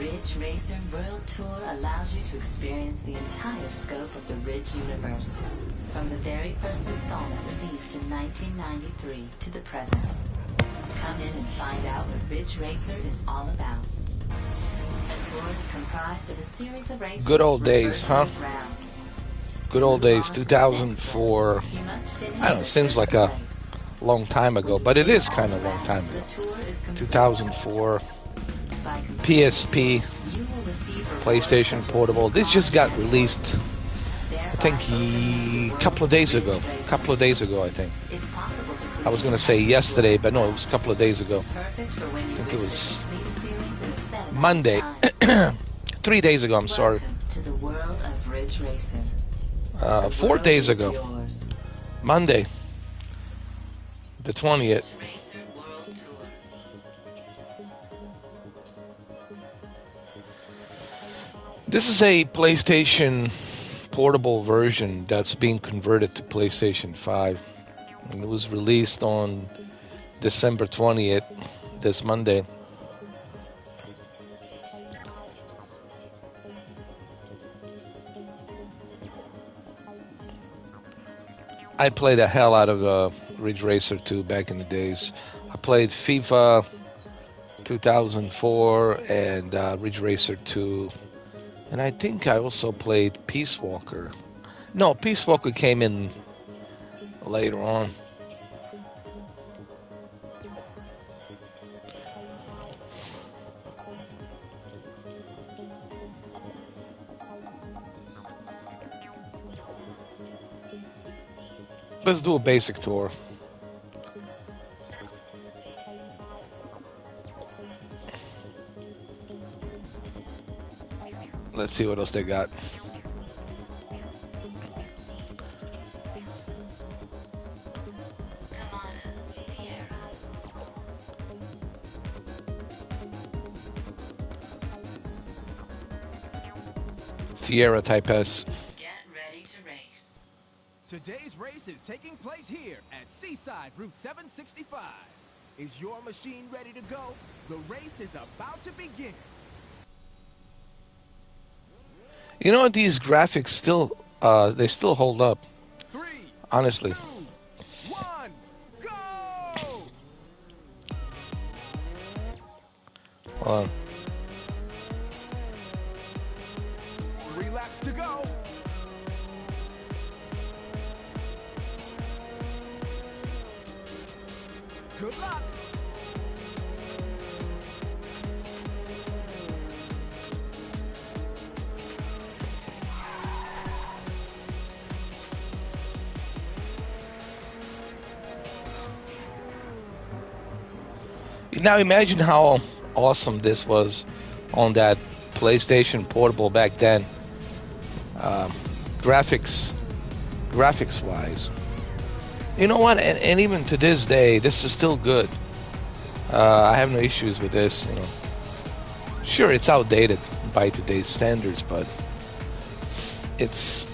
Ridge Racer World Tour allows you to experience the entire scope of the Ridge universe, from the very first installment released in 1993 to the present. Come in and find out what Ridge Racer is all about. A tour is comprised of a series of races. Good old days, huh? Good old days, 2004. I don't know, it seems like a long time ago, but it is kind of a long time ago. 2004, PSP, PlayStation Portable. This just got released, I think, a couple of days ago, I think. I was going to say yesterday, but no, it was a couple of days ago. I think it was Monday. 3 days ago, I'm sorry. 4 days ago. Monday, the 20th. This is a PlayStation Portable version that's being converted to PlayStation 5. And it was released on December 20th, this Monday. I played the hell out of Ridge Racer 2 back in the days. I played FIFA 2004 and Ridge Racer 2. And I think I also played Peace Walker. No, Peace Walker came in later on. Let's do a basic tour. Let's see what else they got. Fiera Type S. Get ready to race. Today's race is taking place here at Seaside Route 765. Is your machine ready to go? The race is about to begin. You know, these graphics still, they still hold up. 3, honestly. 2, 1, go! Hold on. 3 laps to go. Good luck. Now imagine how awesome this was on that PlayStation Portable back then. Graphics wise. You know what? And even to this day, this is still good. I have no issues with this. You know, sure, it's outdated by today's standards, but it's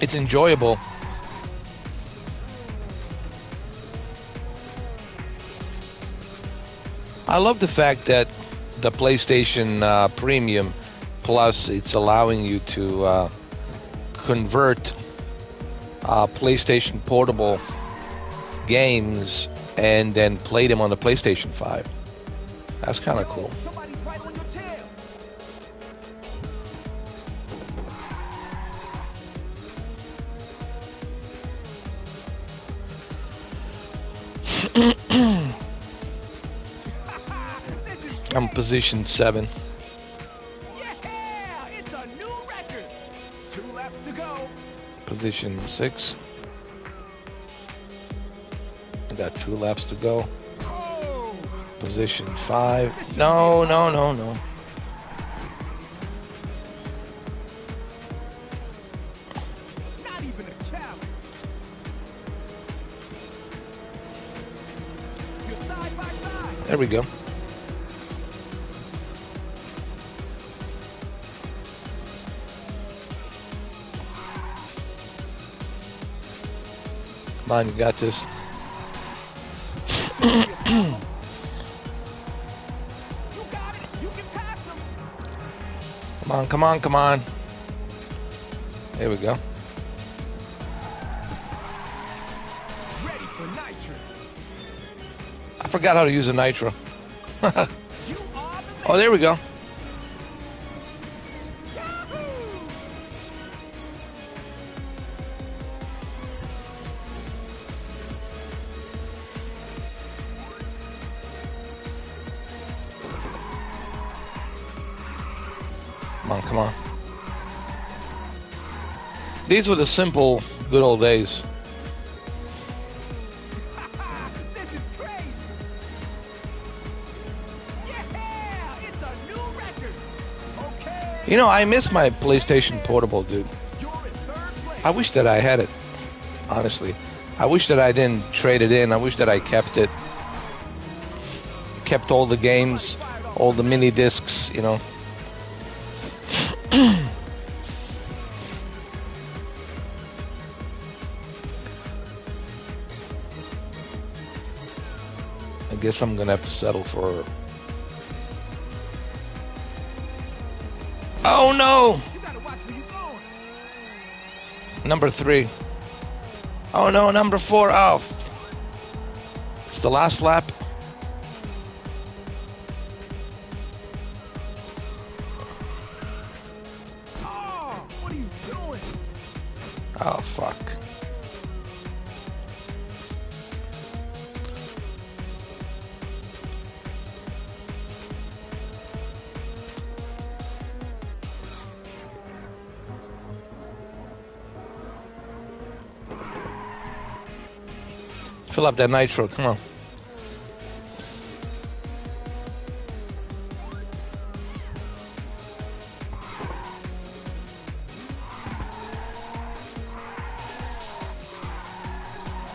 it's enjoyable. I love the fact that the PlayStation Premium Plus, it's allowing you to convert PlayStation Portable games and then play them on the PlayStation 5. That's kind of cool. Somebody's right on your tail. I'm position 7. Yeah, it's a new record. 2 laps to go. Position 6. I got 2 laps to go. Oh, Position 5. No. not even a challenge. You're side by side. There we go. Come on, you got this. You got it. You can pass Come on, come on, come on. There we go. Ready for nitro. I forgot how to use a nitro. You are the Oh, there we go. Yahoo! Come on, come on. These were the simple, good old days. This is crazy. Yeah, it's a new record. Okay. You know, I miss my PlayStation Portable, dude. You're in third place. I wish that I had it, honestly. I wish that I didn't trade it in. I wish that I kept it. Kept all the games, all the mini discs, you know. I guess I'm gonna have to settle for... Oh no! You gotta watch where you're going. Number 3. Oh no, number 4. Oh. It's the last lap. Oh, what are you doing? Oh, fuck. Fill up that nitro, come on.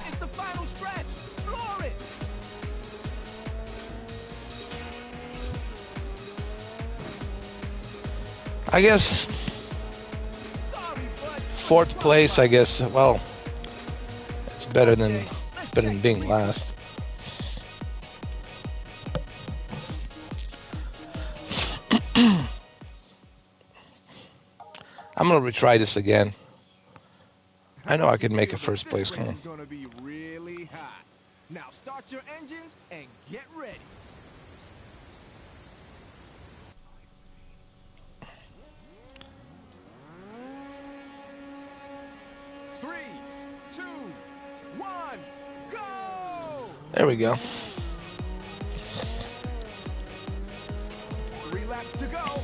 It's the final stretch. Floor it. I guess Sorry, bud. 4th place, I guess. Well, it's better than being last. I'm gonna retry this again. I know I can make a first place. Come on. This race is gonna be really hot. Now start your engines and get ready. Three, 2, 1, go! There we go. 3 laps to go.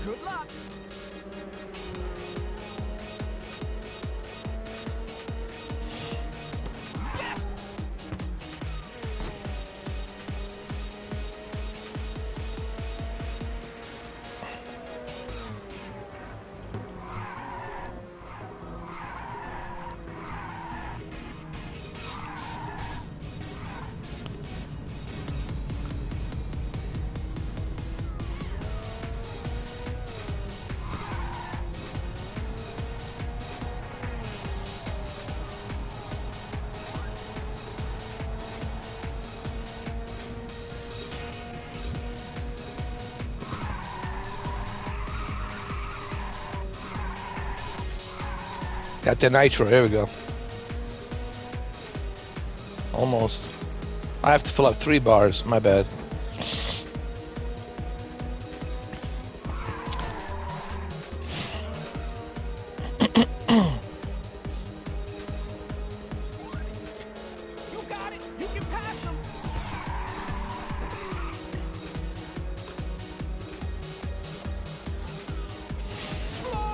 Good luck. Yes! Got the nitro. Here we go. Almost. I have to fill up 3 bars. My bad. You got it. You can pass them.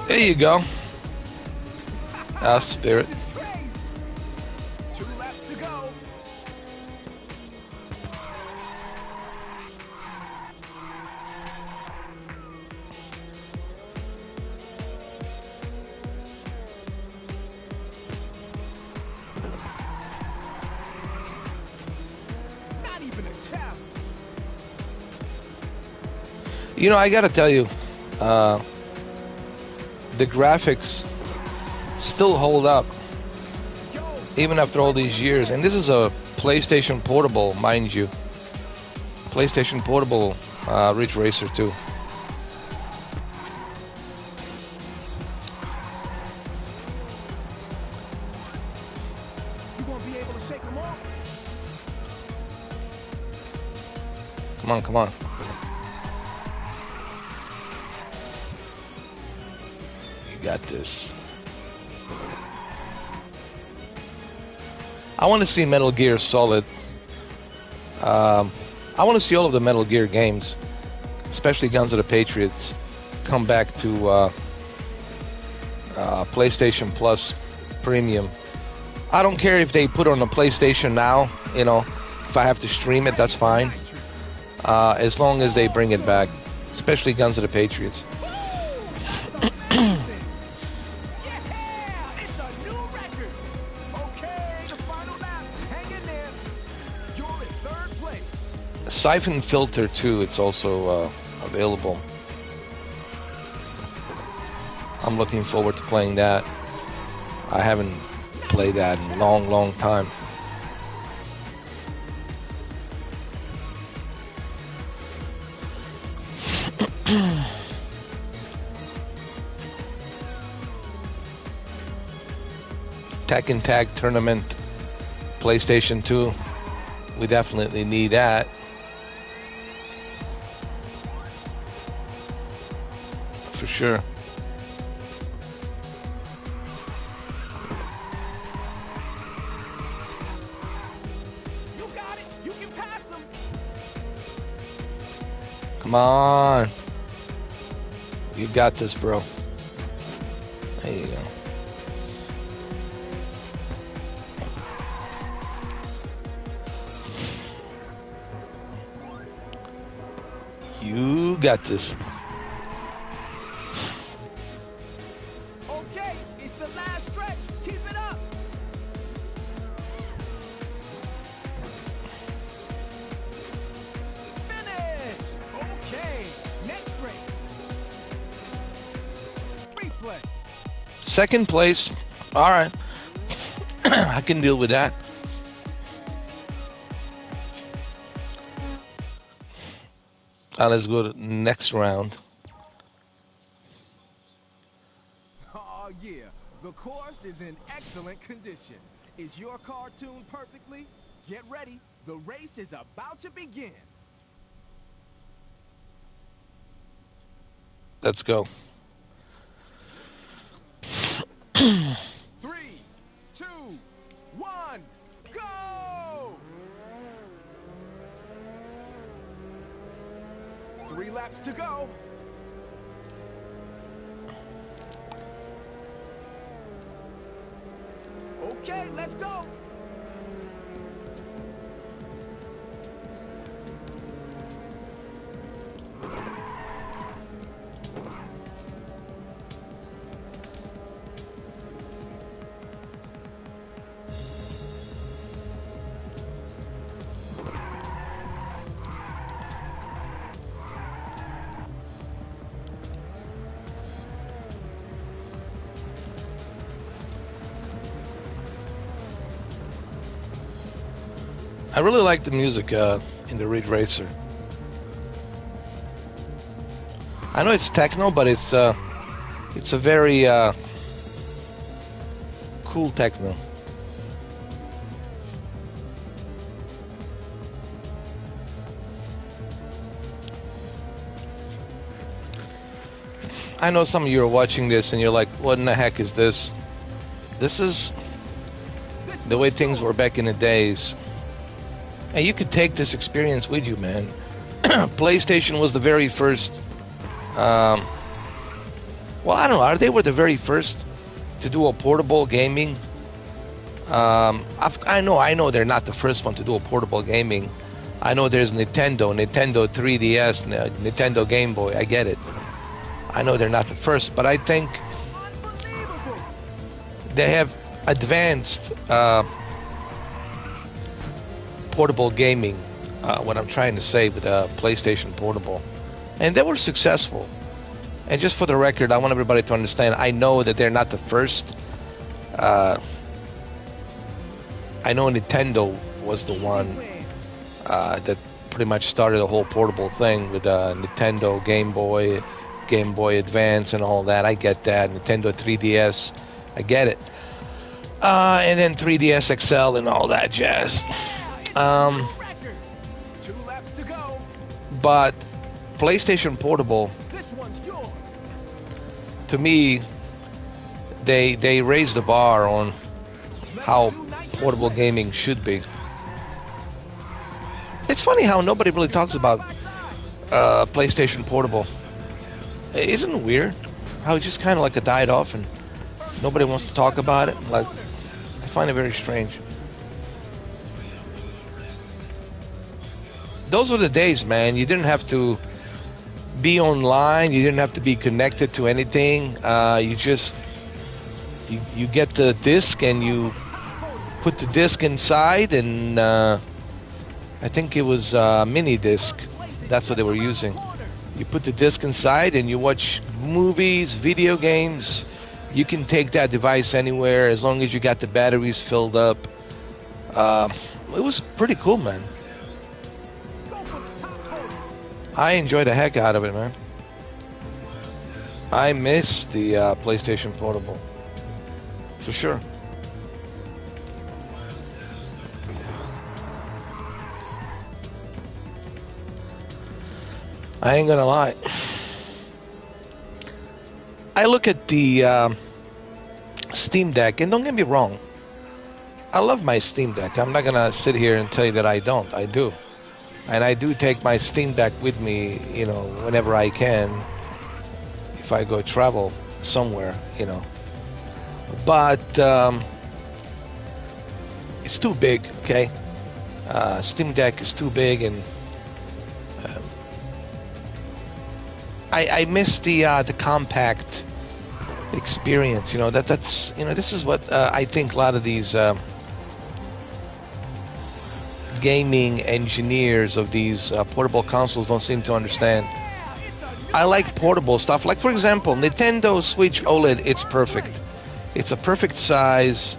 There you go. Spirit. This is crazy. 2 laps to go. Not even a challenge. You know, I gotta tell you, the graphics still hold up. Yo, even after all these years. And this is a PlayStation Portable, mind you. PlayStation Portable Ridge Racer 2. You gonna be able to shake them off? Come on, come on. You got this. I want to see Metal Gear Solid. I want to see all of the Metal Gear games, especially Guns of the Patriots, come back to PlayStation Plus Premium. I don't care if they put it on the PlayStation now, you know, if I have to stream it, that's fine. As long as they bring it back, especially Guns of the Patriots. Siphon Filter 2, it's also available. I'm looking forward to playing that. I haven't played that in a long, long time. Tekken Tag Tournament, PlayStation 2. We definitely need that. For sure. You got it. You can pass them. Come on. You got this, bro. There you go. You got this. Okay, it's the last stretch. Keep it up. Finish. Okay, next race. Replay. Second place. All right. I can deal with that. Let's go to the next round. Oh yeah, the course is in excellent condition. Is your car tuned perfectly? Get ready, the race is about to begin. Let's go. 3, 2, 1, go! Three laps to go. Okay, let's go. I really like the music in the Ridge Racer. I know it's techno, but it's a very cool techno. I know some of you are watching this and you're like, what in the heck is this? This is the way things were back in the days. And you could take this experience with you, man. PlayStation was the very first. Well, I don't know. They were the very first to do a portable gaming. I know they're not the first one to do a portable gaming. I know there's Nintendo 3DS, Nintendo Game Boy. I get it. I know they're not the first, but I think they have advanced portable gaming, what I'm trying to say with PlayStation Portable, and they were successful. And just for the record, I want everybody to understand, I know that they're not the first I know Nintendo was the one that pretty much started the whole portable thing with Nintendo Game Boy Advance and all that. I get that. Nintendo 3DS, I get it. And then 3DS XL and all that jazz. But PlayStation Portable, to me, they raised the bar on how portable gaming should be. It's funny how nobody really talks about PlayStation Portable. Isn't it weird how it just kind of like it died off and nobody wants to talk about it? Like, I find it very strange. Those were the days, man. You didn't have to be online. You didn't have to be connected to anything. You just you get the disc and you put the disc inside, and I think it was mini disc. That's what they were using. You put the disc inside and you watch movies, video games. You can take that device anywhere as long as you got the batteries filled up. It was pretty cool, man. I enjoyed the heck out of it, man. I miss the PlayStation Portable. For sure. I ain't gonna lie. I look at the Steam Deck, and don't get me wrong, I love my Steam Deck. I'm not gonna sit here and tell you that I don't. I do. And I do take my Steam Deck with me, you know, whenever I can, if I go travel somewhere, you know. But it's too big, okay? Steam Deck is too big, and I miss the compact experience. You know, that's you know, this is what I think a lot of these gaming engineers of these portable consoles don't seem to understand. I like portable stuff. Like, for example, Nintendo Switch OLED. It's perfect. It's a perfect size.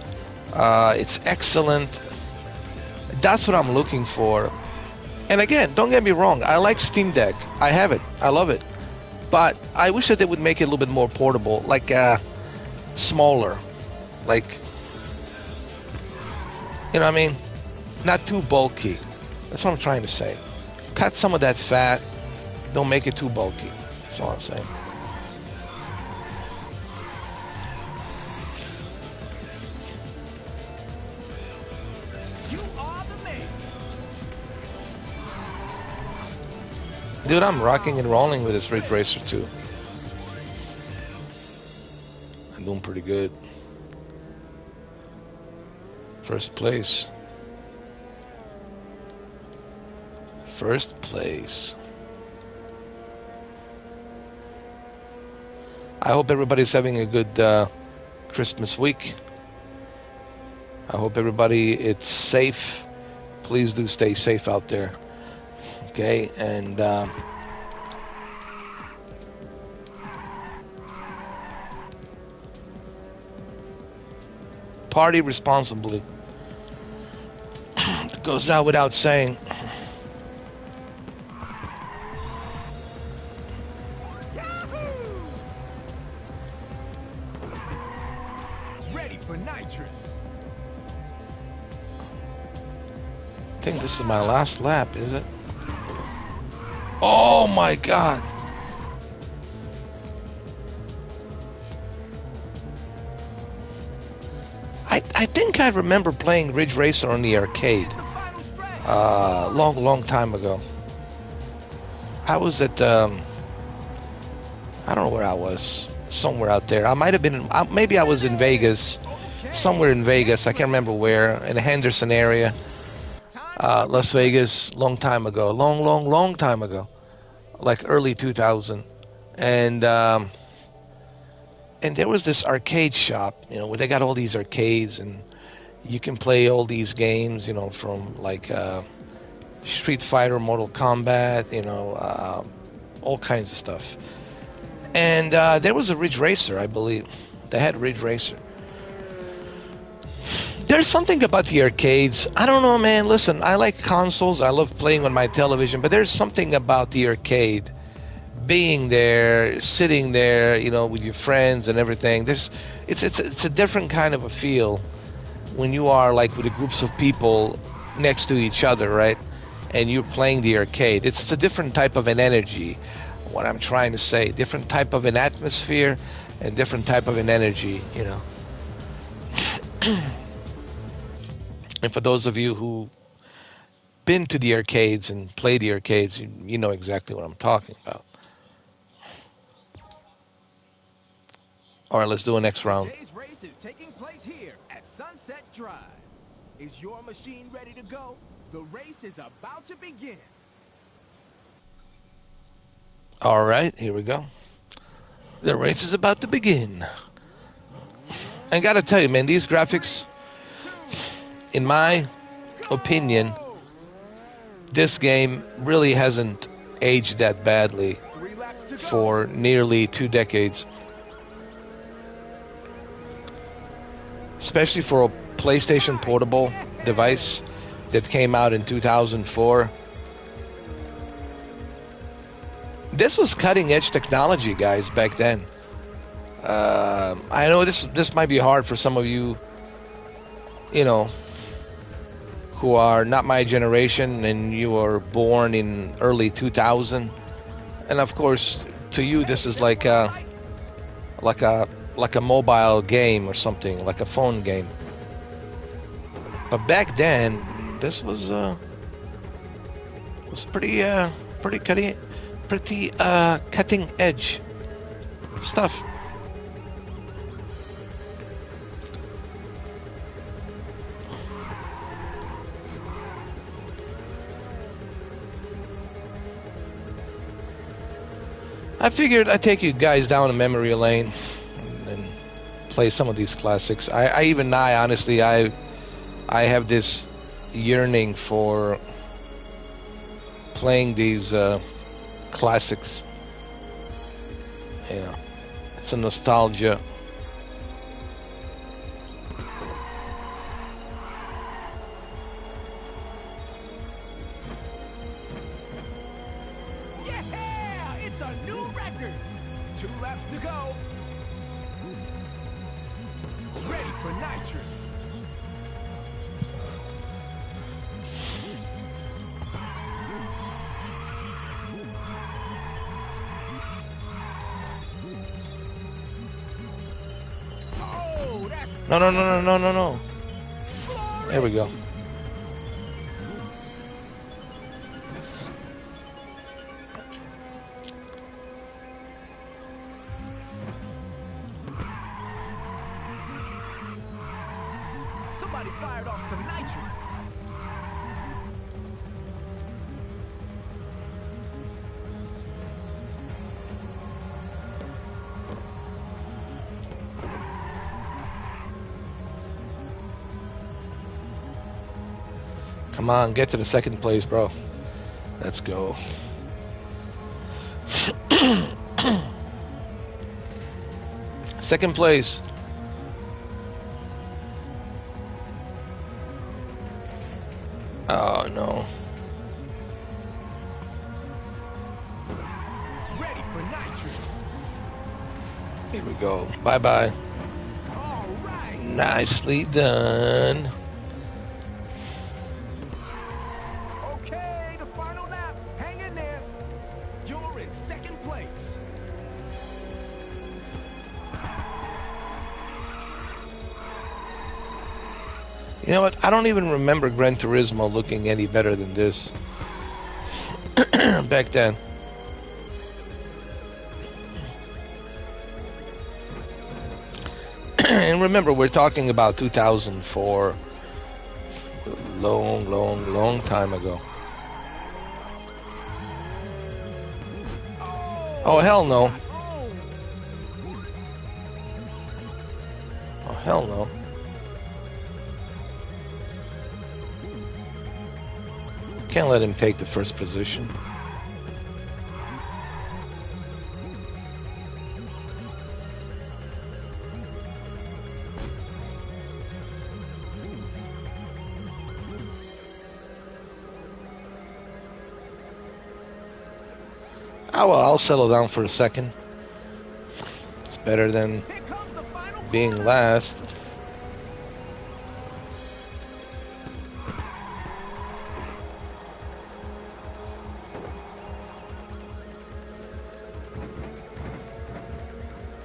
It's excellent. That's what I'm looking for. And again, don't get me wrong. I like Steam Deck. I have it. I love it. But I wish that they would make it a little bit more portable, like smaller, like, you know what I mean? Not too bulky. That's what I'm trying to say. Cut some of that fat. Don't make it too bulky. That's all I'm saying. You are the man. Dude, I'm rocking and rolling with this Ridge Racer 2. I'm doing pretty good. First place. First place. I hope everybody's having a good Christmas week. I hope everybody it's safe. Please do stay safe out there. Okay, and party responsibly. It goes out without saying. Ready for nitrous. I think this is my last lap, is it? Oh my god. I think I remember playing Ridge Racer on the arcade. Long time ago. I was at I don't know where I was. Somewhere out there. I might have been maybe I was in Vegas. Somewhere in Vegas. I can't remember where. In the Henderson area. Las Vegas, long time ago, long time ago, like early 2000, and there was this arcade shop, you know, where they got all these arcades, and you can play all these games, you know, from like Street Fighter, Mortal Kombat, you know, all kinds of stuff. And there was a Ridge Racer, I believe. They had Ridge Racer. There's something about the arcades. I don't know, man. Listen, I like consoles. I love playing on my television, but there's something about the arcade. Being there, sitting there, you know, with your friends and everything. It's a different kind of a feel when you are like with groups of people next to each other, right? And you're playing the arcade. It's a different type of an energy. What I'm trying to say, different type of an atmosphere and different type of an energy, you know. And for those of you who been to the arcades and played the arcades, you know exactly what I'm talking about. All right, let's do a next round. Today's race is taking place here at Sunset Drive. Is your machine ready to go? The race is about to begin. All right, here we go. The race is about to begin. I gotta tell you, man, these graphics, in my opinion, this game really hasn't aged that badly for nearly 2 decades. Especially for a PlayStation Portable device that came out in 2004. This was cutting-edge technology, guys, back then. I know this might be hard for some of you, you know, who are not my generation and you were born in early 2000. And of course, to you, this is like a mobile game or something, like a phone game. But back then, this was pretty cutting edge stuff. I figured I'd take you guys down a memory lane and play some of these classics. I honestly, I have this yearning for playing these classics. Yeah, it's a nostalgia. Yeah, it's a new record. 2 laps to go. Ready for nitrous. No. There we go. Somebody fired off some nitrous. Come on, get to the second place, bro. Let's go. Second place. Oh, no. Ready for nitrous. Here we go. Bye-bye. All right. Nicely done. Okay, the final lap. Hang in there. You're in second place. You know what? I don't even remember Gran Turismo looking any better than this back then. And remember, we're talking about 2004. Long time ago. Oh, hell no. Oh, hell no. Can't let him take the first position. Oh well, I'll settle down for a second. It's better than Here comes the final being corner. last.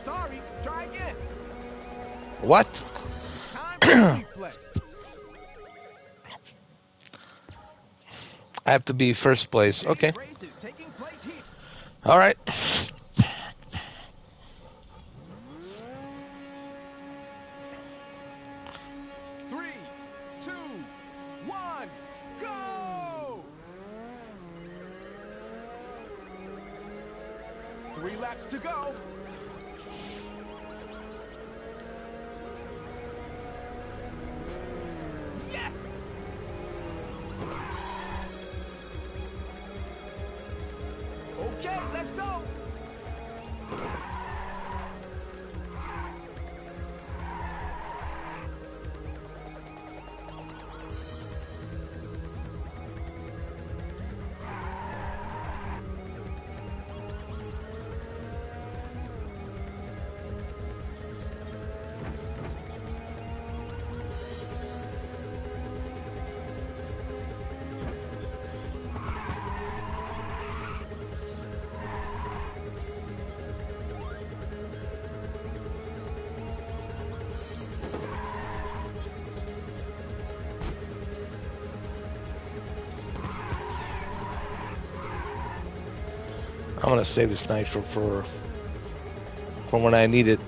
Sorry, try again. What? Time for replay. I have to be first place. Okay. Today's race is taking place here. All right. 3, 2, 1, go! 3 laps to go. Yes! Okay, let's go. I'm gonna save this nitro for when I need it.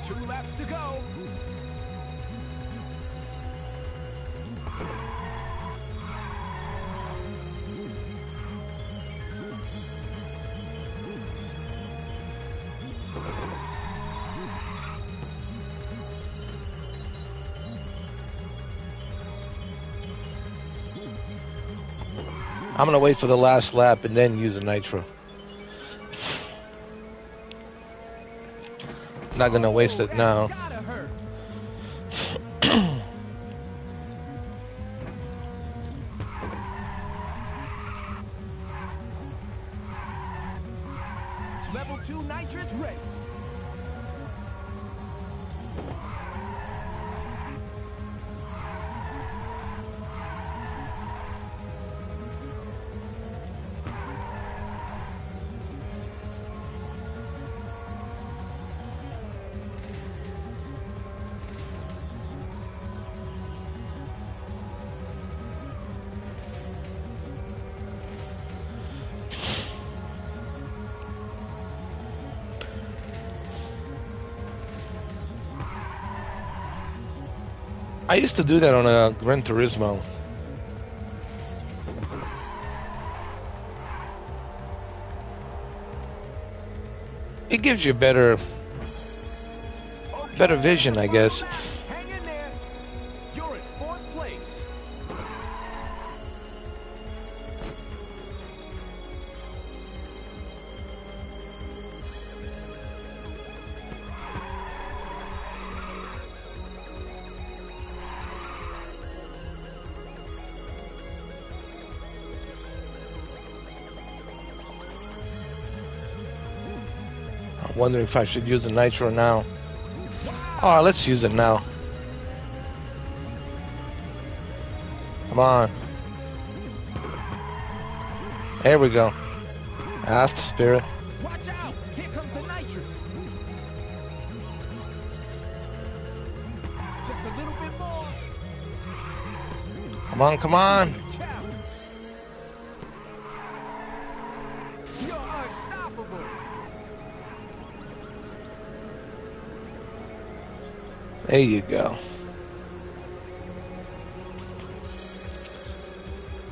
Two laps to go. I'm gonna wait for the last lap and then use a nitro. Not gonna waste it now. Gotta hurt. Level 2 nitrous ready. I used to do that on a Gran Turismo. It gives you better vision, I guess. Hang in there. You're in 4th place. I'm wondering if I should use the nitro now. Oh, let's use it now. Come on. There we go. That's the spirit. Watch out! Here comes the nitrous. Just a little bit more. Come on, come on. Challenge. You're unstoppable. There you go.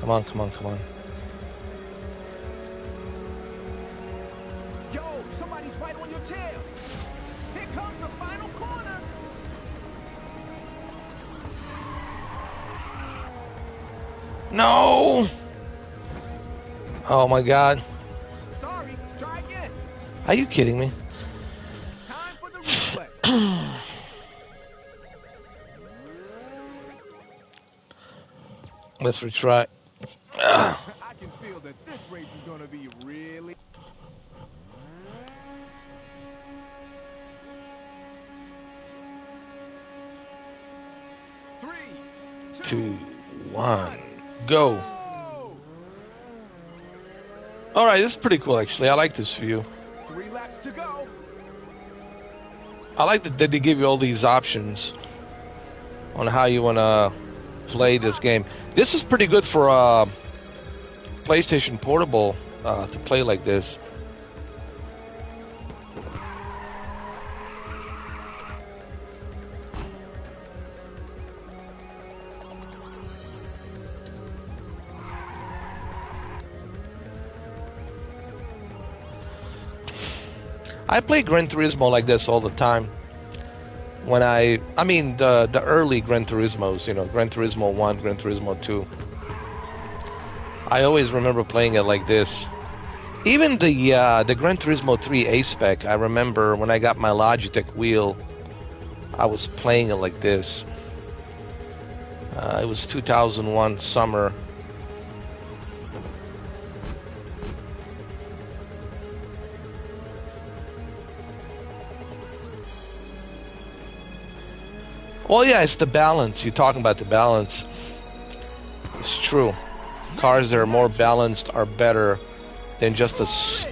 Come on, come on, come on. No! Oh my god. Sorry, try again. Are you kidding me? Time for the replay. Let's retry. I can feel that this race is gonna be really... Three, 2, 1, go. go! Alright, this is pretty cool actually. I like this view. 3 laps to go. I like that they give you all these options on how you want to play this game. This is pretty good for PlayStation Portable to play like this. I play Gran Turismo like this all the time. When I mean the early Gran Turismos, you know, Gran Turismo 1, Gran Turismo 2. I always remember playing it like this. Even the Gran Turismo 3 A-Spec, I remember when I got my Logitech wheel, I was playing it like this. It was 2001 summer. Well, yeah, it's the balance. You're talking about the balance. It's true. Cars that are more balanced are better than just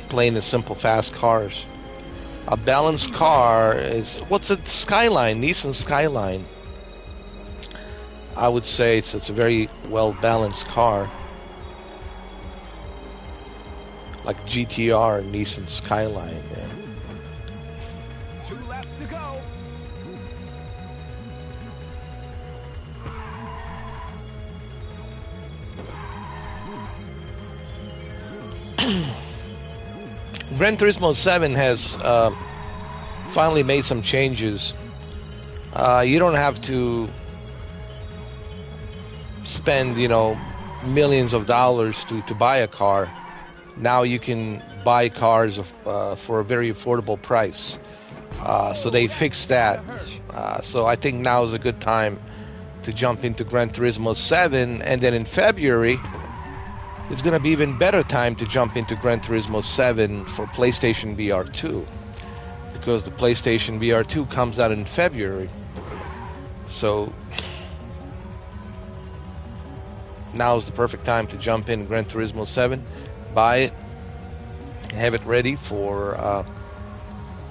plain and simple fast cars. A balanced car is... What's a Skyline? Nissan Skyline. I would say it's a very well-balanced car. Like GTR and Nissan Skyline, yeah. 2 laps to go. Gran Turismo 7 has finally made some changes. You don't have to spend, you know, millions of dollars to buy a car. Now you can buy cars for a very affordable price. So they fixed that. So I think now is a good time to jump into Gran Turismo 7, and then in February it's going to be even better time to jump into Gran Turismo 7 for PlayStation VR 2, because the PlayStation VR 2 comes out in February. So now is the perfect time to jump in Gran Turismo 7, buy it, have it ready for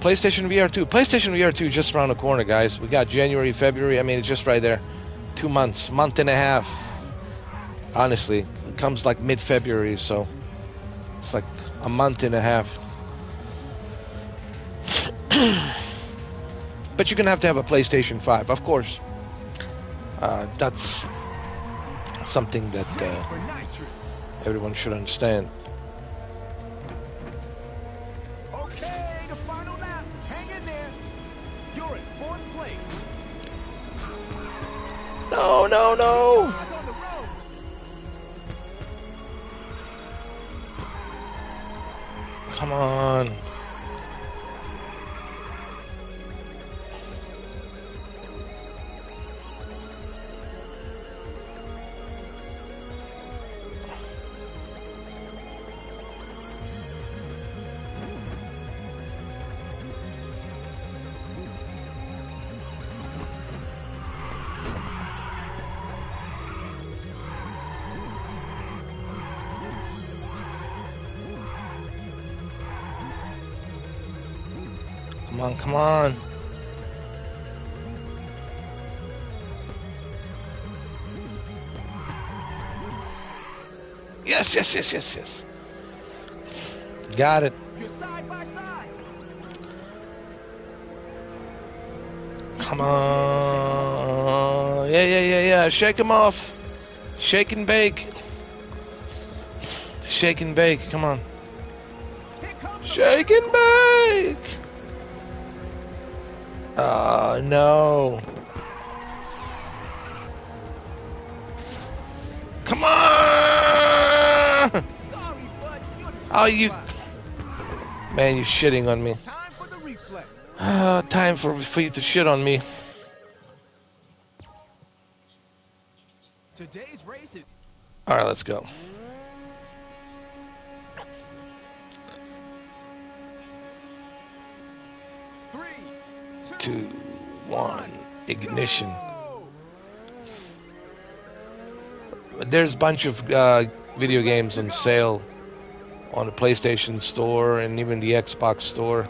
PlayStation VR 2. PlayStation VR 2 is just around the corner, guys. We got January, February. I mean, it's just right there. 2 months, month and a half. Honestly, it comes like mid-February, so it's like a month and a half. But you're gonna have to have a PlayStation 5, of course. That's something that everyone should understand. Okay, the final lap. Hang in there. You're in 4th place. No, no, no! Eyes on the road. Come on. Come on, come on. Yes, yes, yes, yes, yes. Got it. You're side by side. Come on. Yeah, yeah, yeah, yeah. Shake him off. Shake and bake. Shake and bake. Come on. Here comes the Shake and bake. Oh, no. Come on. Sorry, bud. Oh, you... Man, you're shitting on me. Time for the replay. Time for you to shit on me. Today's race is Alright, let's go. 3, 2, 1, ignition. There's a bunch of video games on sale on the PlayStation Store and even the Xbox Store.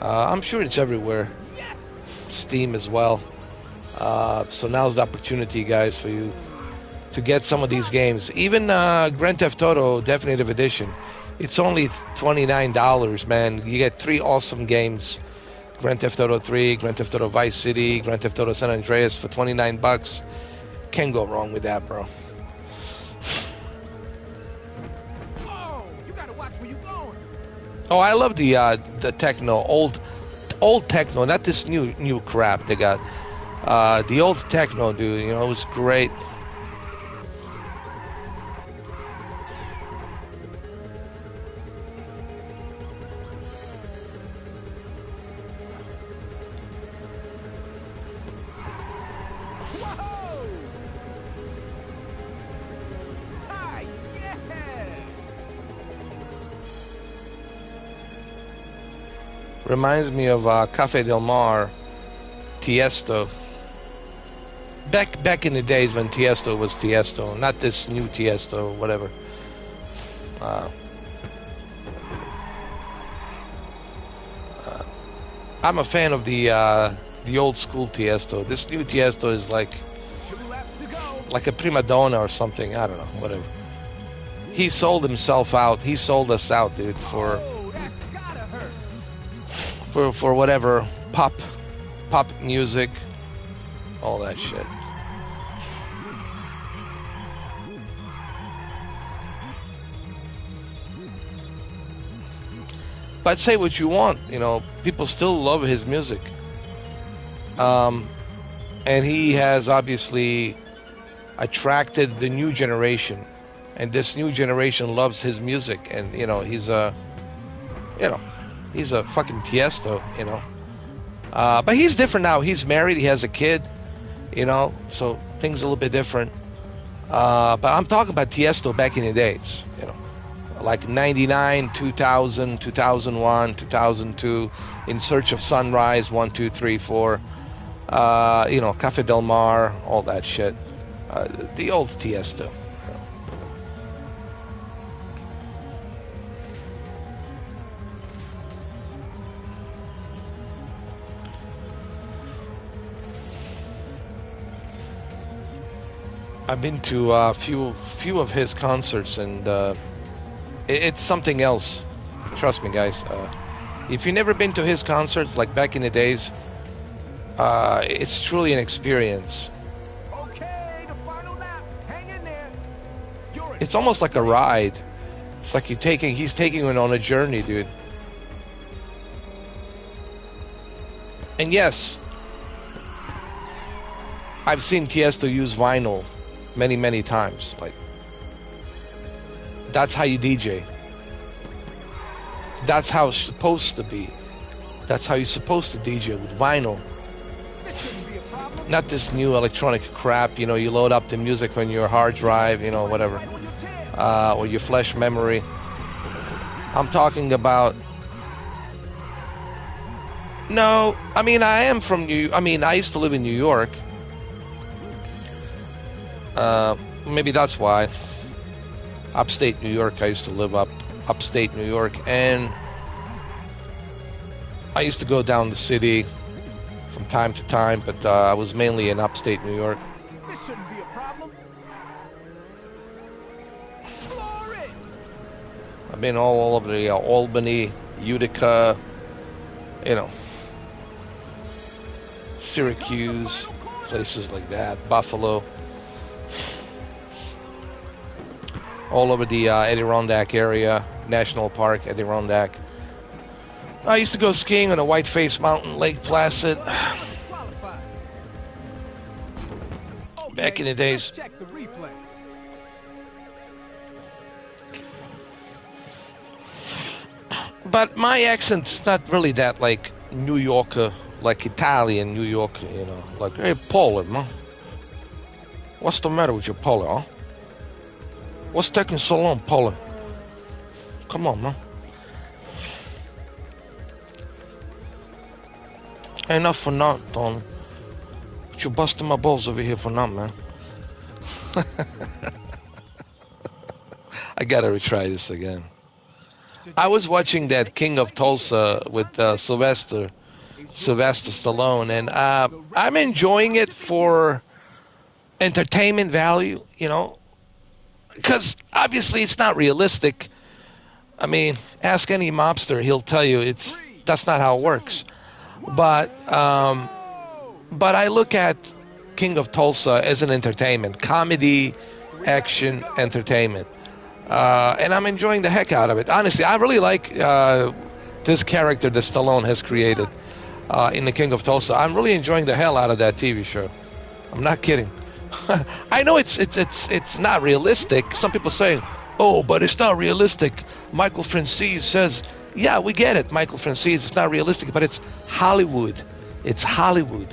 I'm sure it's everywhere. Steam as well. So now's the opportunity, guys, for you to get some of these games. Even Grand Theft Auto Definitive Edition. It's only $29, man. You get 3 awesome games. Grand Theft Auto 3, Grand Theft Auto Vice City, Grand Theft Auto San Andreas for $29. Can't go wrong with that, bro. Oh, I love the techno, old techno, not this new crap they got. The old techno, dude, you know, it was great. Reminds me of Cafe Del Mar, Tiesto. Back in the days when Tiesto was Tiesto, not this new Tiesto, whatever. I'm a fan of the old school Tiesto. This new Tiesto is like a prima donna or something. I don't know, whatever. He sold himself out. He sold us out, dude, for whatever pop music, all that shit. But say what you want, you know, people still love his music. And he has obviously attracted the new generation, and this new generation loves his music, and you know, he's a fucking Tiesto, you know. But he's different now. He's married. He has a kid, you know. So things a little bit different. But I'm talking about Tiesto back in the days, you know, like 99, 2000, 2001, 2002, In Search of Sunrise, 1, 2, 3, 4. You know, Cafe Del Mar, all that shit. The old Tiesto. I've been to a few of his concerts, and it's something else. Trust me, guys. If you've never been to his concerts, like back in the days, it's truly an experience. okay. The final lap. Hang in there. It's almost like a ride. It's like he's taking you on a journey, dude. And yes, I've seen Tiesto use vinyl many times. Like, that's how you DJ. That's how it's supposed to be. That's how you're supposed to DJ, with vinyl. Not this new electronic crap, you know, you load up the music on your hard drive, you know, whatever. Or your flash memory. I'm talking about... No, I mean, I used to live in New York. Maybe that's why. Upstate New York, I used to live upstate New York, and I used to go down the city from time to time, but I was mainly in upstate New York. This shouldn't be a problem. Floor it. I've been all over the Albany, Utica, you know, Syracuse, places like that, Buffalo. All over the Adirondack area, National Park, Adirondack. I used to go skiing on a Whiteface Mountain, Lake Placid. Back in the days. Check the replay. But my accent's not really that like New Yorker, like Italian New Yorker, you know. Like, hey, Paul, man. What's the matter with you, Paul, huh? What's taking so long, Paul? Come on, man. Enough for now, Tony. But you're busting my balls over here for now, man. I gotta retry this again. I was watching that King of Tulsa with Sylvester Stallone, and I'm enjoying it for entertainment value, you know, because obviously it's not realistic. I mean, ask any mobster, he'll tell you that's not how it works. But I look at King of Tulsa as an entertainment, comedy, action, entertainment. And I'm enjoying the heck out of it. Honestly, I really like this character that Stallone has created in the King of Tulsa. I'm really enjoying the hell out of that TV show. I'm not kidding. I know it's not realistic. Some people say, "Oh, but it's not realistic." Michael Francis says, "Yeah, we get it, Michael Francis. It's not realistic, but it's Hollywood. It's Hollywood.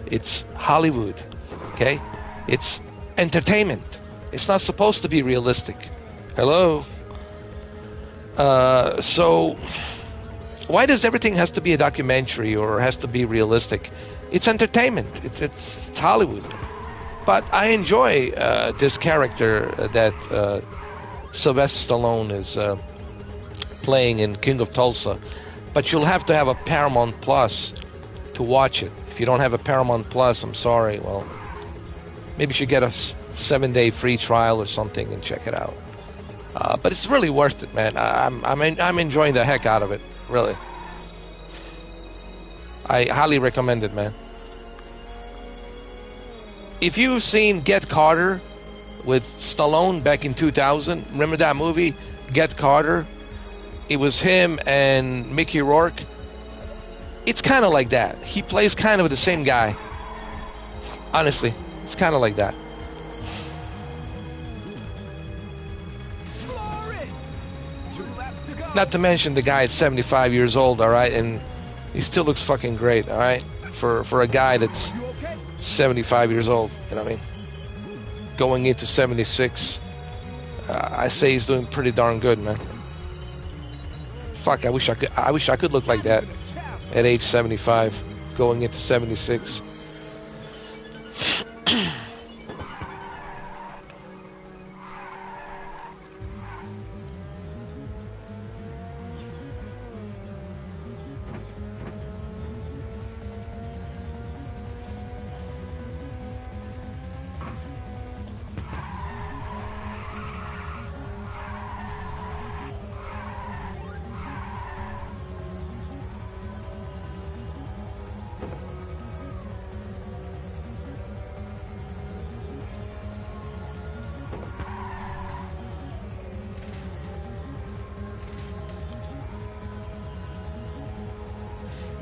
It's Hollywood. Okay? It's entertainment. It's not supposed to be realistic." Hello? So, why does everything has to be a documentary or has to be realistic? It's entertainment. It's Hollywood. But I enjoy this character that Sylvester Stallone is playing in King of Tulsa. But you'll have to have a Paramount Plus to watch it. If you don't have a Paramount Plus, I'm sorry. Well, maybe you should get a 7-day free trial or something and check it out. But it's really worth it, man. I'm enjoying the heck out of it, really. I highly recommend it, man. If you've seen Get Carter with Stallone back in 2000, remember that movie, Get Carter? It was him and Mickey Rourke. It's kind of like that. He plays kind of the same guy. Honestly, it's kind of like that. Not to mention the guy is 75 years old, all right, and he still looks fucking great, all right, for a guy that's 75 years old, you know what I mean? Going into 76, I say he's doing pretty darn good, man. Fuck, I wish I could look like that at age 75, going into 76.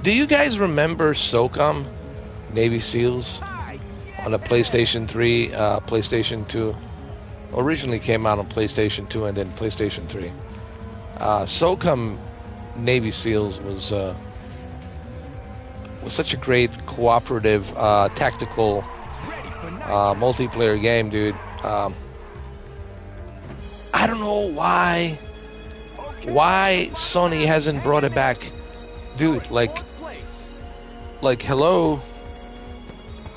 Do you guys remember SOCOM, Navy SEALs, on the PlayStation 3, PlayStation 2? Originally came out on PlayStation 2 and then PlayStation 3. SOCOM Navy SEALs was such a great cooperative, tactical, multiplayer game, dude. I don't know why Sony hasn't brought it back, dude. Like, hello?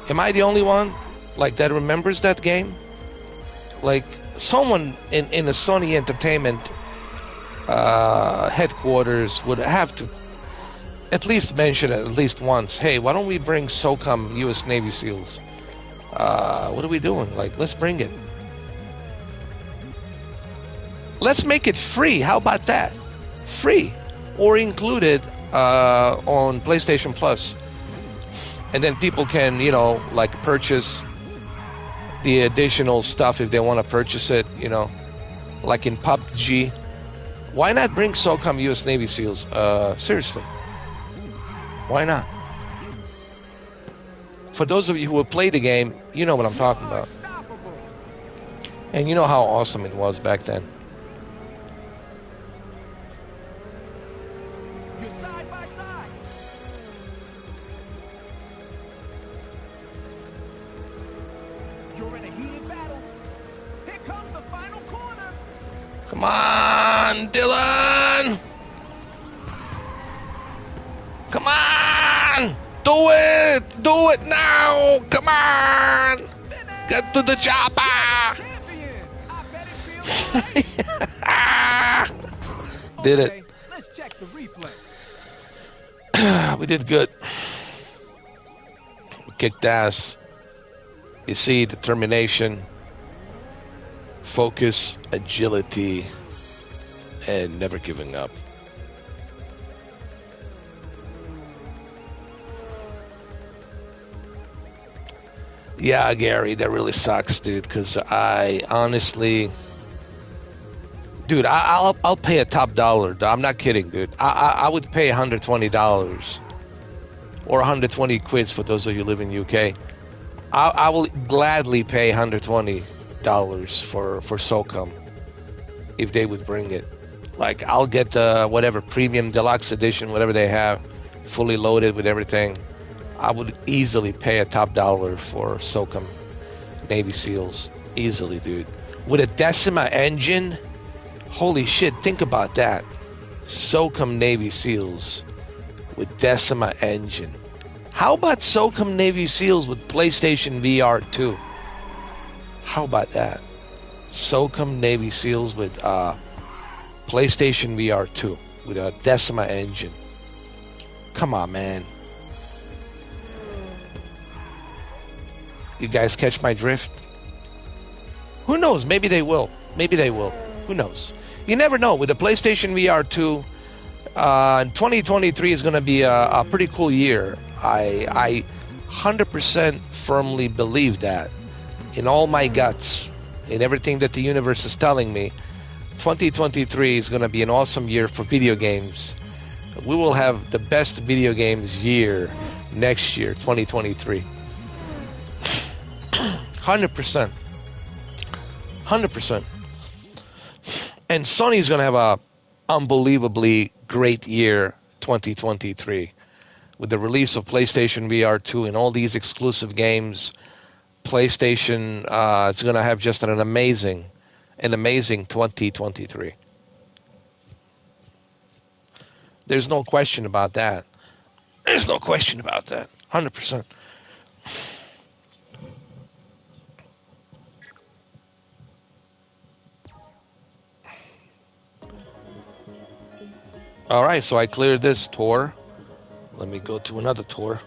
Am I the only one, like, that remembers that game? Like, someone in a Sony Entertainment headquarters would have to at least mention it at least once. Hey, why don't we bring SOCOM U.S. Navy SEALs? What are we doing? Like, let's bring it. Let's make it free. How about that? Free. Or included on PlayStation Plus. And then people can, you know, like purchase the additional stuff if they want to purchase it, you know, like in PUBG. Why not bring SOCOM U.S. Navy SEALs? Seriously. Why not? For those of you who have played the game, you know what I'm talking about. And you know how awesome it was back then. Come on, Dylan! Come on! Do it! Do it now! Come on! Get to the chopper! Champion! I bet it feels great. Did Okay, it. let's check the replay. We did good. We kicked ass. You see, determination, focus, agility, and never giving up. Yeah, Gary, that really sucks, dude, because I honestly... Dude, I'll pay a top dollar. I'm not kidding, dude. I would pay $120 or 120 quids for those of you who live in UK. I will gladly pay $120 for SOCOM if they would bring it. Like, I'll get the whatever premium deluxe edition, whatever they have, fully loaded with everything. I would easily pay a top dollar for SOCOM Navy SEALs. Easily, dude. With a Decima engine, holy shit, think about that. SOCOM Navy SEALs with Decima engine. How about SOCOM Navy SEALs with PlayStation VR 2? How about that? SOCOM Navy SEALs with PlayStation VR 2 with a Decima engine. Come on, man. You guys catch my drift? Who knows? Maybe they will. Maybe they will. Who knows? You never know. With the PlayStation VR 2, 2023 is going to be a pretty cool year. I 100% firmly believe that. In all my guts, in everything that the universe is telling me, 2023 is going to be an awesome year for video games. We will have the best video games year next year, 2023. 100%. 100%. And Sony's going to have a unbelievably great year, 2023. With the release of PlayStation VR 2 and all these exclusive games, PlayStation is going to have just an amazing 2023. There's no question about that. There's no question about that. 100%. All right, so I cleared this tour. Let me go to another tour.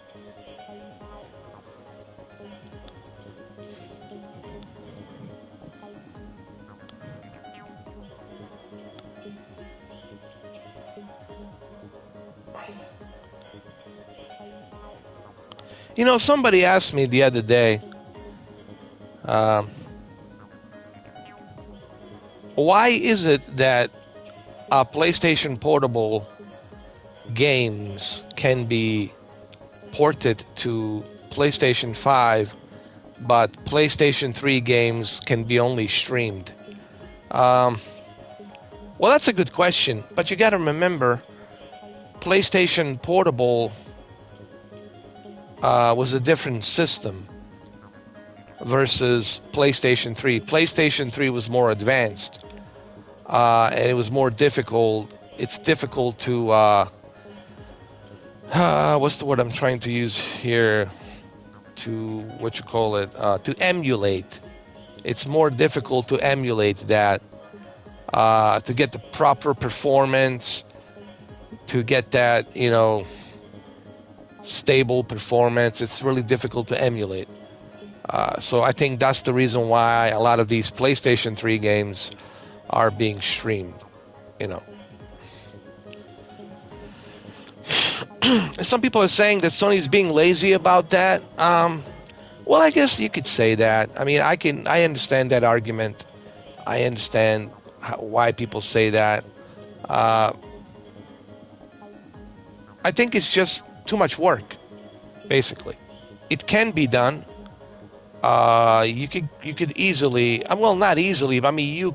You know, somebody asked me the other day, why is it that PlayStation Portable games can be ported to PlayStation 5, but PlayStation 3 games can be only streamed? Well, that's a good question, but you got to remember, PlayStation Portable was a different system versus PlayStation 3. PlayStation 3 was more advanced, and it was more difficult. It's difficult to, what's the word I'm trying to use here? To emulate. It's more difficult to emulate that, to get the proper performance, to get that, stable performance. It's really difficult to emulate. So I think that's the reason why a lot of these PlayStation 3 games are being streamed, Some people are saying that Sony's being lazy about that. Well, I guess you could say that. I mean, I understand that argument. I understand why people say that. I think it's just too much work, basically. It can be done. You could easily, well, not easily, but I mean,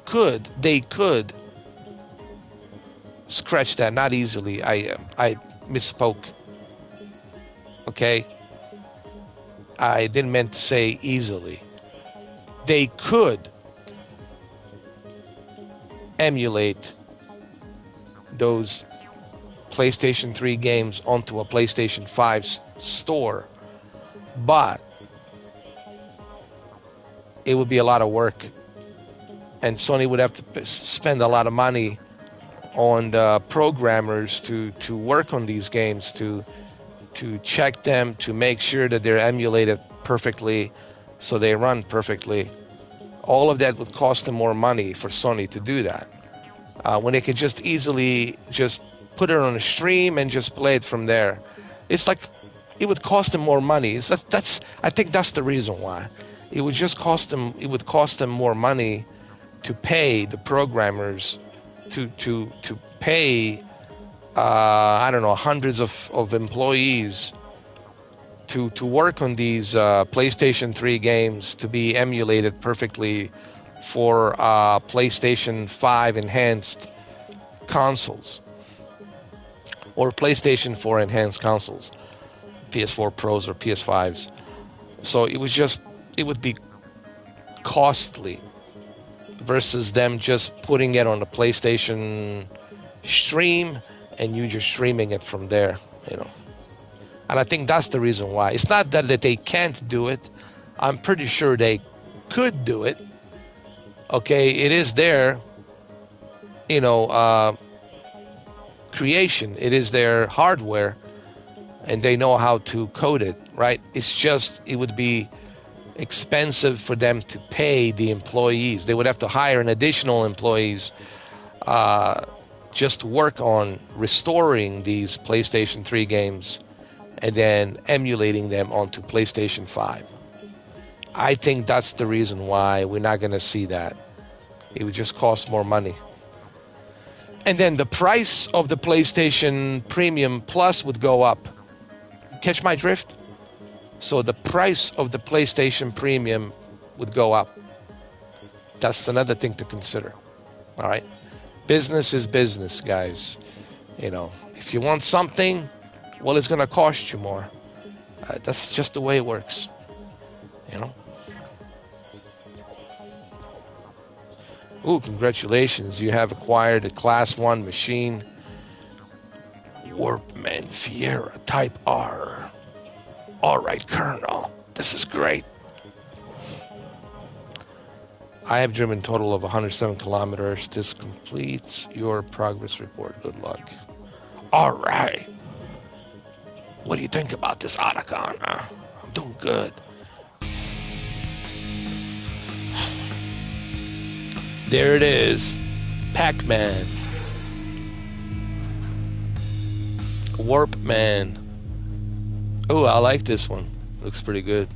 they could scratch that. Not easily. I misspoke. Okay? I didn't mean to say easily. They could emulate those PlayStation 3 games onto a PlayStation 5 store, but it would be a lot of work, and Sony would have to spend a lot of money on the programmers to work on these games, to check them, to make sure that they're emulated perfectly so they run perfectly. All of that would cost them more money for Sony to do that, when they could just easily just put it on a stream and just play it from there. It's like it would cost them more money. I think that's the reason why. It would just cost them. It would cost them more money to pay the programmers, to pay I don't know, hundreds of employees to work on these PlayStation 3 games to be emulated perfectly for PlayStation 5 enhanced consoles, or PlayStation 4 enhanced consoles, PS4 Pros or PS5s. So it would be costly versus them just putting it on the PlayStation stream and you just streaming it from there, you know. And I think that's the reason why. It's not that they can't do it. I'm pretty sure they could do it. Okay, it is their, you know, creation. It is their hardware, and they know how to code it, right? It's just, it would be expensive for them to pay the employees. They would have to hire an additional employees just to work on restoring these PlayStation 3 games and then emulating them onto PlayStation 5. I think that's the reason why we're not going to see that. It would just cost more money. And then the price of the PlayStation Premium Plus would go up. Catch my drift? So the price of the PlayStation Premium would go up. That's another thing to consider. All right? Business is business, guys. You know, if you want something, well, it's going to cost you more. That's just the way it works. You know? Ooh, congratulations. You have acquired a Class 1 machine. Warpman Fiera Type R. All right, Colonel. This is great. I have driven a total of 107 kilometers. This completes your progress report. Good luck. All right. What do you think about this Otacon? I'm doing good. There it is. Pac-Man. Warpman. Oh, I like this one. Looks pretty good.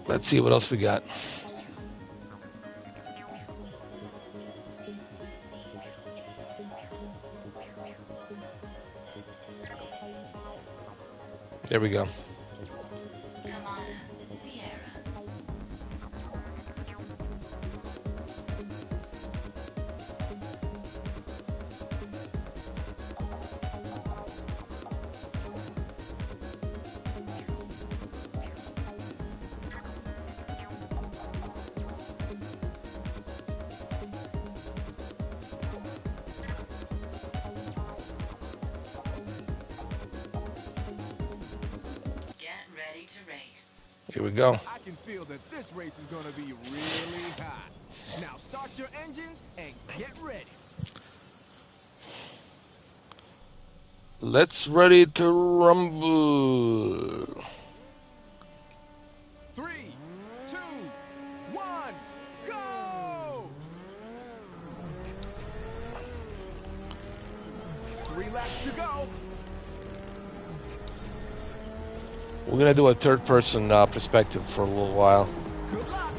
Let's see what else we got. There we go. Here we go. I can feel that this race is going to be really hot. Now start your engines and get ready. Let's ready to rumble. 3, 2, 1, go! 3 laps to go. We're gonna do a third-person perspective for a little while. Good luck.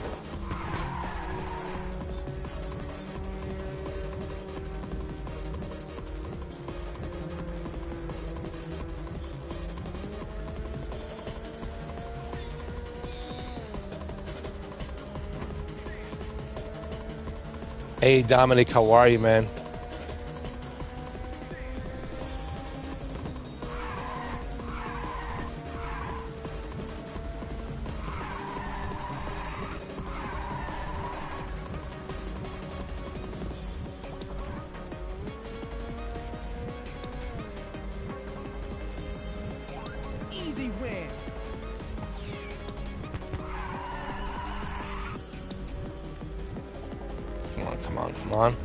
Hey, Dominic, how are you, man? Easy win. Come on, come on, come on.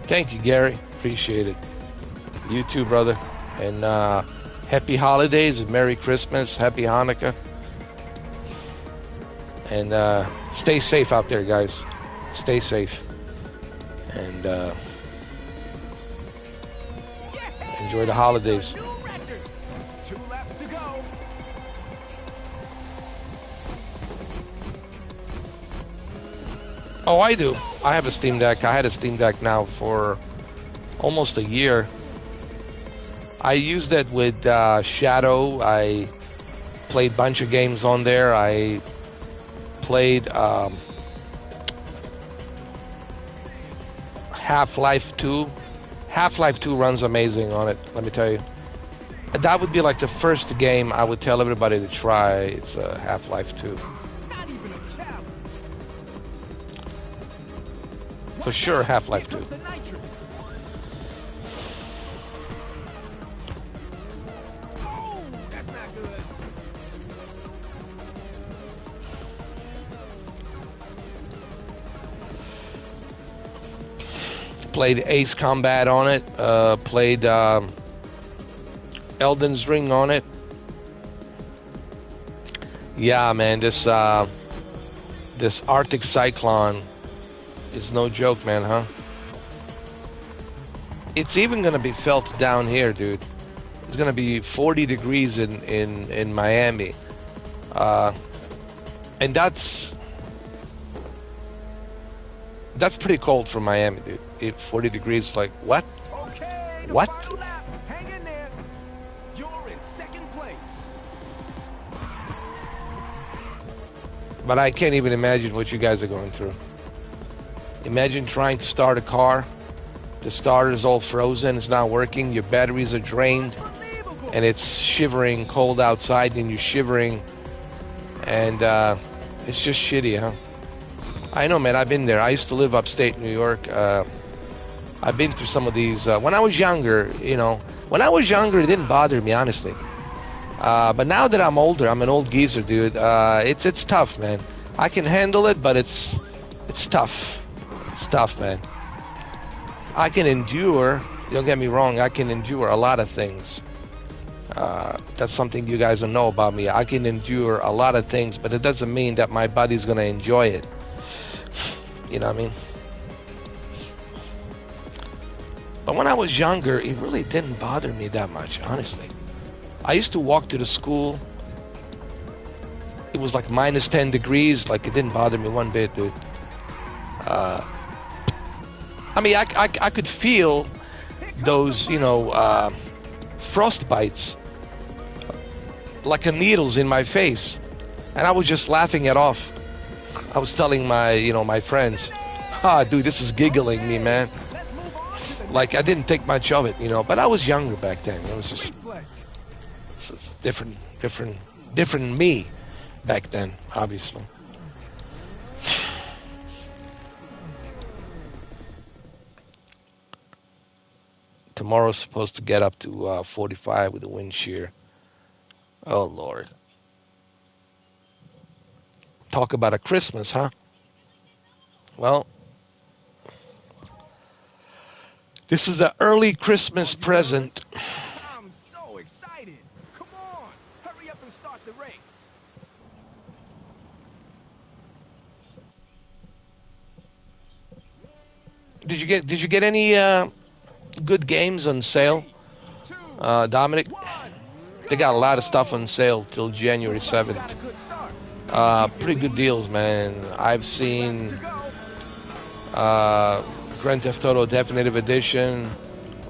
Thank you, Gary. Appreciate it. You too, brother. And happy holidays and Merry Christmas. Happy Hanukkah. And stay safe out there, guys. Stay safe. And enjoy the holidays. New record. 2 laps to go. Oh, I do. I have a Steam Deck. I had a Steam Deck now for almost a year. I used it with Shadow. I played a bunch of games on there. I played Half-Life 2. Half-Life 2 runs amazing on it, let me tell you. That would be like the first game I would tell everybody to try. It's Half-Life 2. Not even a challenge. For sure, Half-Life 2. The nitrous. Oh, that's not good. Played Ace Combat on it. Played Elden's Ring on it. Yeah, man, this Arctic Cyclone is no joke, man, huh? It's even gonna be felt down here, dude. It's gonna be 40 degrees in Miami, and that's pretty cold for Miami, dude. 40 degrees, like what? Okay, the What? final lap. Hang in there. You're in second place. But I can't even imagine what you guys are going through. Imagine trying to start a car. The starter's all frozen, it's not working, your batteries are drained, Unbelievable. and it's shivering cold outside, and you're shivering, and it's just shitty, huh? I know, man, I've been there. I used to live upstate New York. I've been through some of these. When I was younger, it didn't bother me, honestly. But now that I'm older, I'm an old geezer, dude. It's tough, man. I can handle it, but it's tough. It's tough, man. I can endure. Don't get me wrong. I can endure a lot of things. That's something you guys don't know about me. I can endure a lot of things, but it doesn't mean that my body's gonna enjoy it. You know what I mean? But when I was younger, it really didn't bother me that much, honestly. I used to walk to the school. It was like minus 10 degrees. Like, it didn't bother me one bit, dude. I mean, I could feel those, frost bites, like a needles in my face. And I was just laughing it off. I was telling my friends, dude, this is giggling me, man. Like, I didn't think much of it, but I was younger back then. It was just different me back then, obviously. Tomorrow's supposed to get up to 45 with the wind shear. Oh, Lord. Talk about a Christmas, huh? Well, this is an early Christmas present. I'm so excited. Come on, hurry up and start the race. Did you get any good games on sale, Dominic? They got a lot of stuff on sale till January 7th. Pretty good deals, man. I've seen Grand Theft Auto Definitive Edition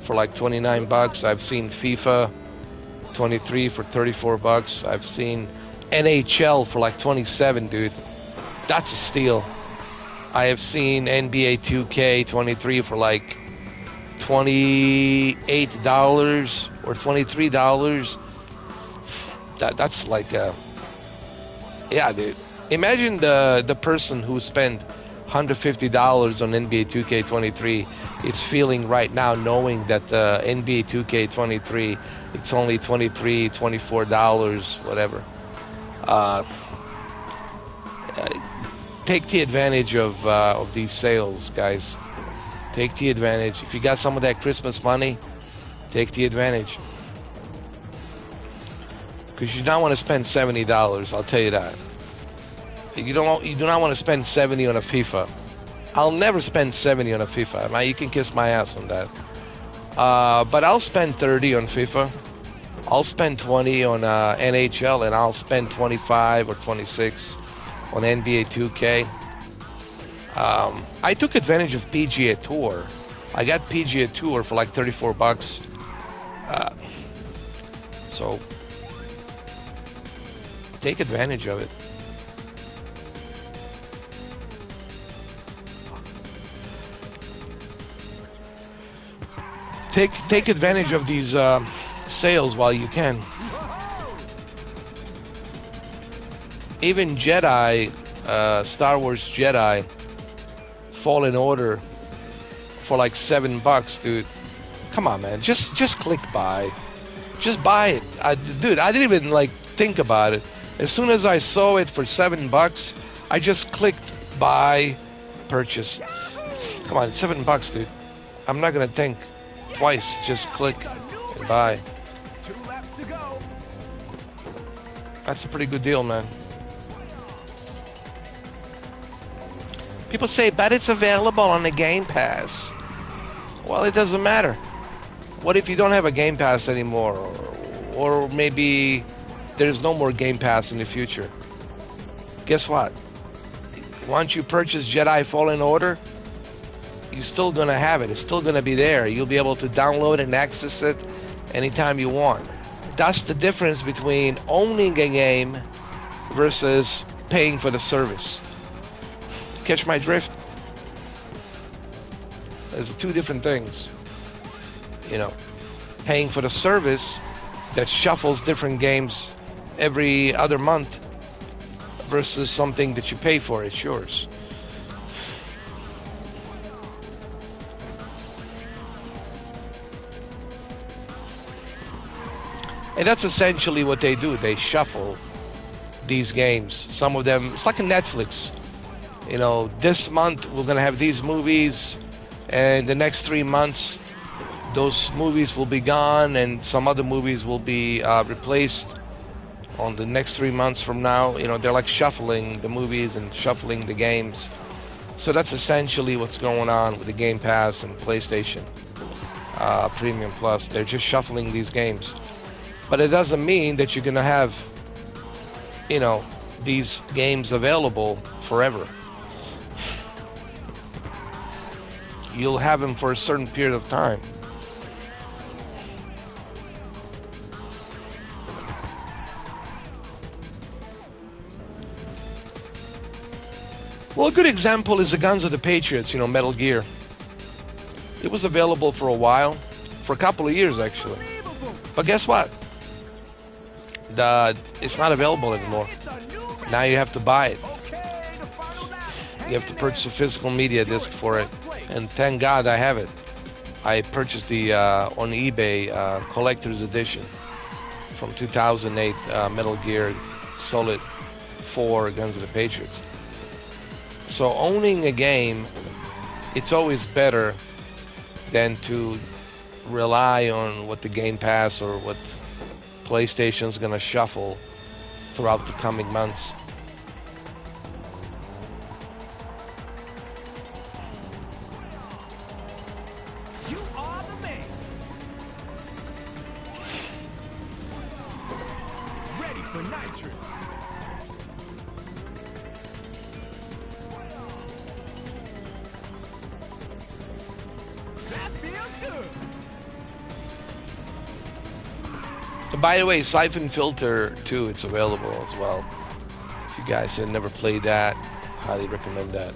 for like 29 bucks. I've seen FIFA 23 for 34 bucks. I've seen NHL for like 27, dude. That's a steal. I have seen NBA 2K 23 for like $28 or $23. That's like yeah, dude. Imagine the person who spent $150 on NBA 2K23 is feeling right now, knowing that the NBA 2K23 it's only $23, $24, whatever. Take the advantage of these sales, guys. Take the advantage. If you got some of that Christmas money, take the advantage. Because you don't want to spend $70. I'll tell you that. You do not want to spend $70 on a FIFA. I'll never spend $70 on a FIFA. Now, you can kiss my ass on that. But I'll spend $30 on FIFA. I'll spend $20 on NHL, and I'll spend $25 or $26 on NBA 2K. I took advantage of PGA Tour. I got PGA Tour for like 34 bucks. So take advantage of it. Take advantage of these sales while you can. Even Jedi, Star Wars Jedi Fallen Order for like $7, dude. Come on, man. Just click buy. Just buy it. Dude, I didn't even like think about it. As soon as I saw it for $7, I just clicked buy, purchase. Come on, $7, dude. I'm not gonna think twice. Just click and buy. That's a pretty good deal, man. People say, but it's available on the Game Pass. Well, it doesn't matter. What if you don't have a Game Pass anymore? Or maybe there's no more Game Pass in the future. Guess what? Once you purchase Jedi Fallen Order, you're still going to have it. It's still going to be there. You'll be able to download and access it anytime you want. That's the difference between owning a game versus paying for the service. Catch my drift? There's two different things. You know, paying for the service that shuffles different games every other month versus something that you pay for. It's yours. And that's essentially what they do. They shuffle these games. Some of them, it's like a Netflix. You know, this month we're going to have these movies, and the next 3 months those movies will be gone, and some other movies will be replaced on the next 3 months from now. You know, they're like shuffling the movies and shuffling the games. So that's essentially what's going on with the Game Pass and PlayStation Premium Plus. They're just shuffling these games. But it doesn't mean that you're going to have, you know, these games available forever. You'll have them for a certain period of time. Well, a good example is the Guns of the Patriots, you know, Metal Gear. It was available for a while, for a couple of years actually. But guess what? It's not available anymore. Now you have to buy it. You have to purchase a physical media disc for it. And thank God I have it. I purchased the on eBay collector's edition from 2008 Metal Gear Solid 4 Guns of the Patriots. So owning a game, it's always better than to rely on what the Game Pass or what PlayStation's gonna shuffle throughout the coming months. You are the man. Ready for nitrous. By the way, Siphon Filter 2, it's available as well. If you guys have never played that, highly recommend that.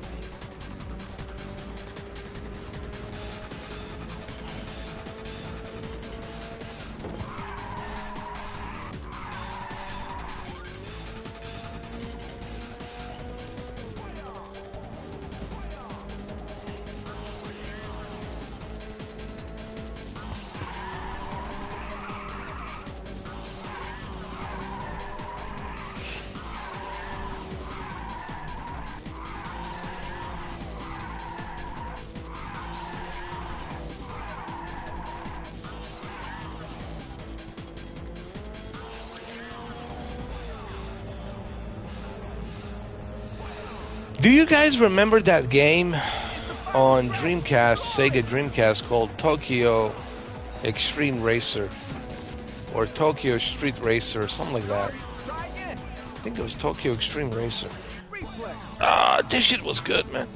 Do you guys remember that game on Dreamcast, Sega Dreamcast, called Tokyo Extreme Racer? Or Tokyo Street Racer, or something like that. I think it was Tokyo Extreme Racer. This shit was good, man.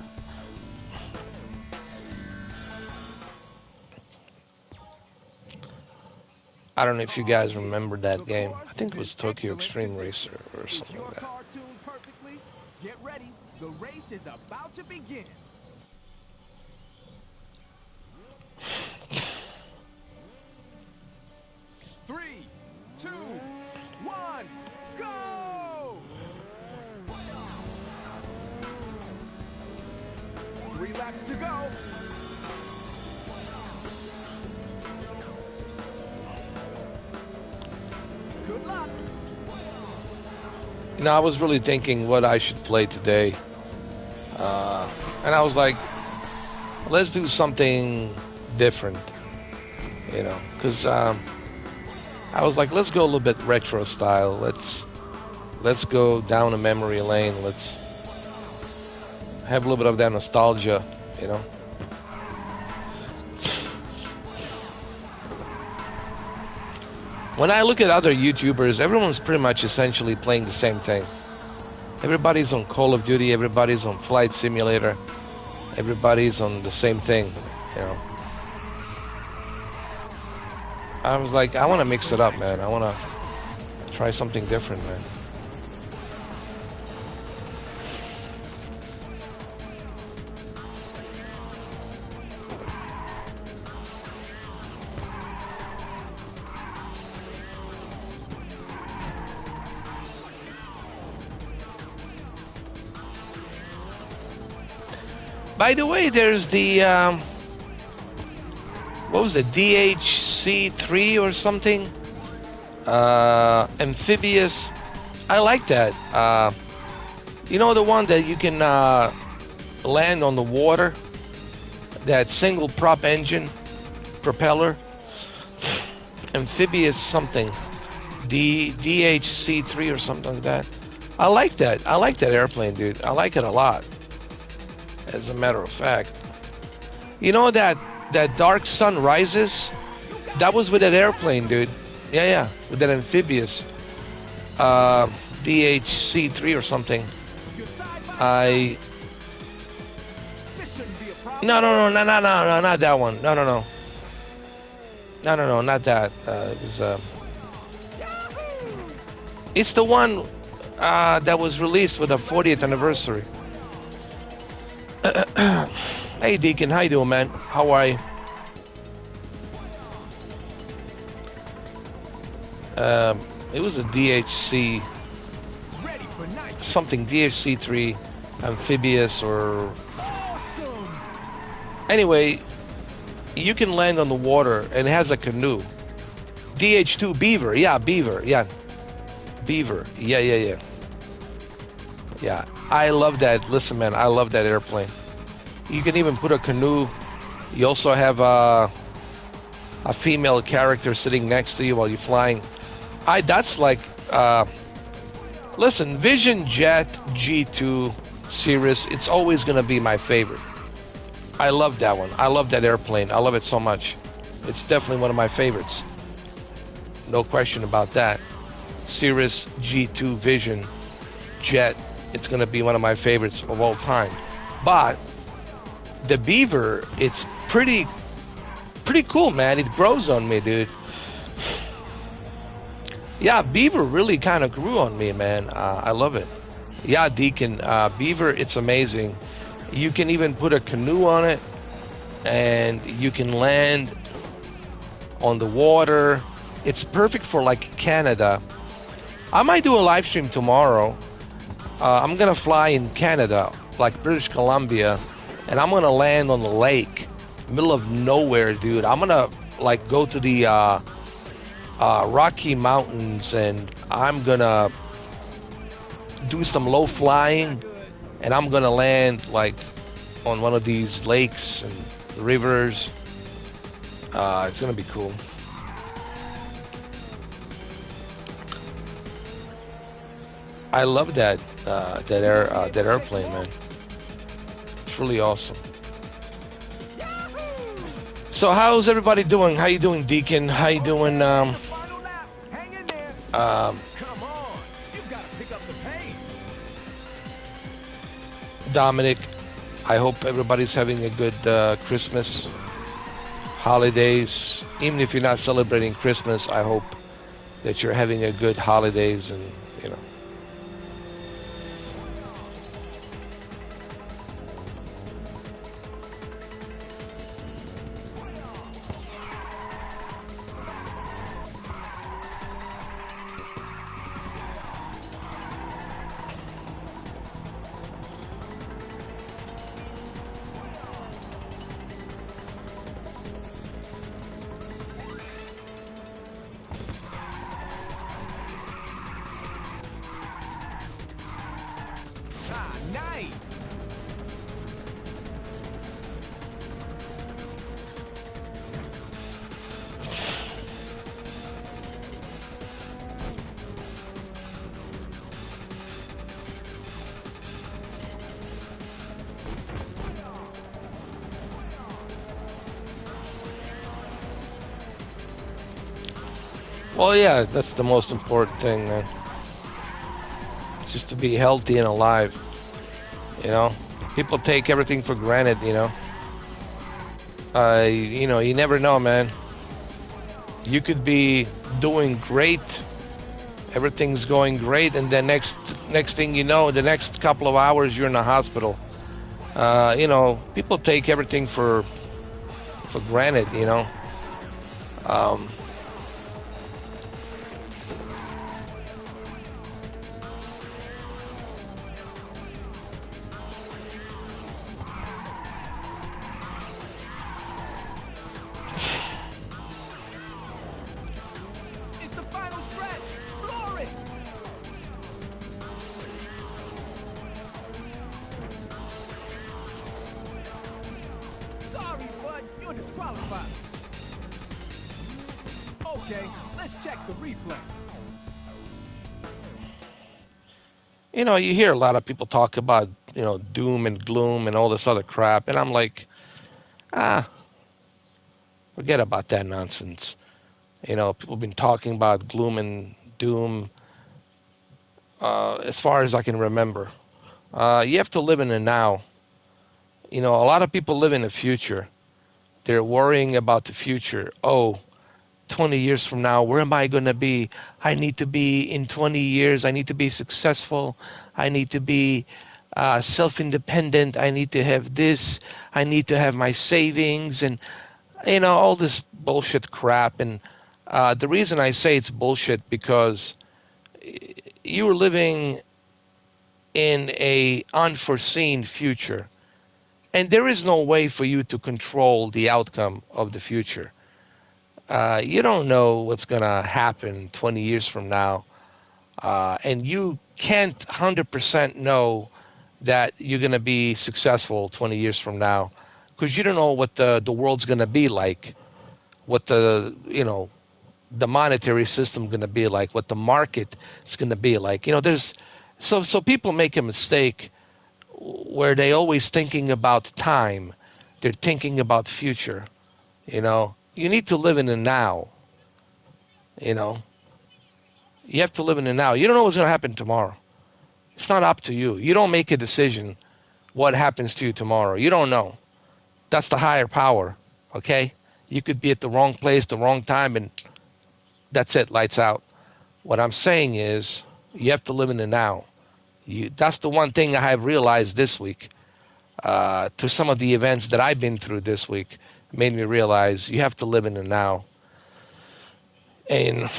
I don't know if you guys remember that game. I think it was Tokyo Extreme Racer or something like that. Get ready. The race is about to begin. Three, 2, 1, go! 3 laps to go. Good luck. You know, I was really thinking what I should play today. And I was like, let's do something different, you know, because I was like, let's go a little bit retro style. Let's go down a memory lane. Let's have a little bit of that nostalgia, you know. When I look at other YouTubers, everyone's pretty much essentially playing the same thing. Everybody's on Call of Duty, everybody's on Flight Simulator, everybody's on the same thing, you know. I was like, I want to mix it up, man. I want to try something different, man. By the way, there's the what was it, DHC3 or something? Amphibious. I like that. You know, the one that you can land on the water? That single prop engine propeller? Amphibious something. DHC3 or something like that. I like that. I like that airplane, dude. I like it a lot. As a matter of fact, you know that Dark Sun Rises, that was with that airplane, dude. Yeah, with that amphibious DHC3 or something. No, not that one. No, not that. It was it's the one that was released with the 40th anniversary. Hey Deacon, how you doing, man? How are you? It was a DHC something, DHC3 amphibious or anyway, you can land on the water and it has a canoe. DH2 Beaver, yeah, Beaver. Yeah, I love that. Listen, man, I love that airplane. You can even put a canoe. You also have a female character sitting next to you while you're flying. That's like, listen, Vision Jet G2 series, it's always going to be my favorite. I love that one. I love that airplane. I love it so much. It's definitely one of my favorites. No question about that. Cirrus G2 Vision Jet, it's going to be one of my favorites of all time. But the Beaver, it's pretty cool, man. It grows on me, dude. Yeah, Beaver really kind of grew on me, man. I love it. Yeah, Deacon, Beaver, it's amazing. You can even put a canoe on it, and you can land on the water. It's perfect for like Canada. I might do a live stream tomorrow. I'm gonna fly in Canada, like British Columbia, and I'm gonna land on the lake, middle of nowhere, dude. I'm gonna like go to the Rocky Mountains, and I'm gonna do some low flying, and I'm gonna land like on one of these lakes and rivers. It's gonna be cool. I love that airplane, man. It's really awesome. So how's everybody doing? How you doing, Deacon? How you doing? Dominic, I hope everybody's having a good Christmas, holidays. Even if you're not celebrating Christmas, I hope that you're having a good holidays, and you know. Well, yeah, that's the most important thing, man. Just to be healthy and alive, you know. People take everything for granted, you know. You never know, man. You could be doing great, everything's going great, and then next thing you know, the next couple of hours you're in the hospital. People take everything for granted, you know. Um, You hear a lot of people talk about, doom and gloom and all this other crap, and I'm like, forget about that nonsense. People have been talking about gloom and doom as far as I can remember. You have to live in the now. A lot of people live in the future. They're worrying about the future. Oh, 20 years from now, where am I going to be? I need to be in 20 years. I need to be successful. I need to be self-independent. I need to have this. I need to have my savings and, all this bullshit crap. And the reason I say it's bullshit because you're living in a unforeseen future. And there is no way for you to control the outcome of the future. You don't know what's going to happen 20 years from now. And you can't 100% know that you're going to be successful 20 years from now because you don't know what the world's going to be like, what the monetary system going to be like, what the market is going to be like. So people make a mistake where they always thinking about time. They're thinking about future. You need to live in the now. You know, you have to live in the now. You don't know what's going to happen tomorrow. It's not up to you. You don't make a decision what happens to you tomorrow. You don't know. That's the higher power, okay? You could be at the wrong place, the wrong time, and that's it, lights out. What I'm saying is, you have to live in the now. That's the one thing I have realized this week. To some of the events that I've been through this week, made me realize you have to live in the now, and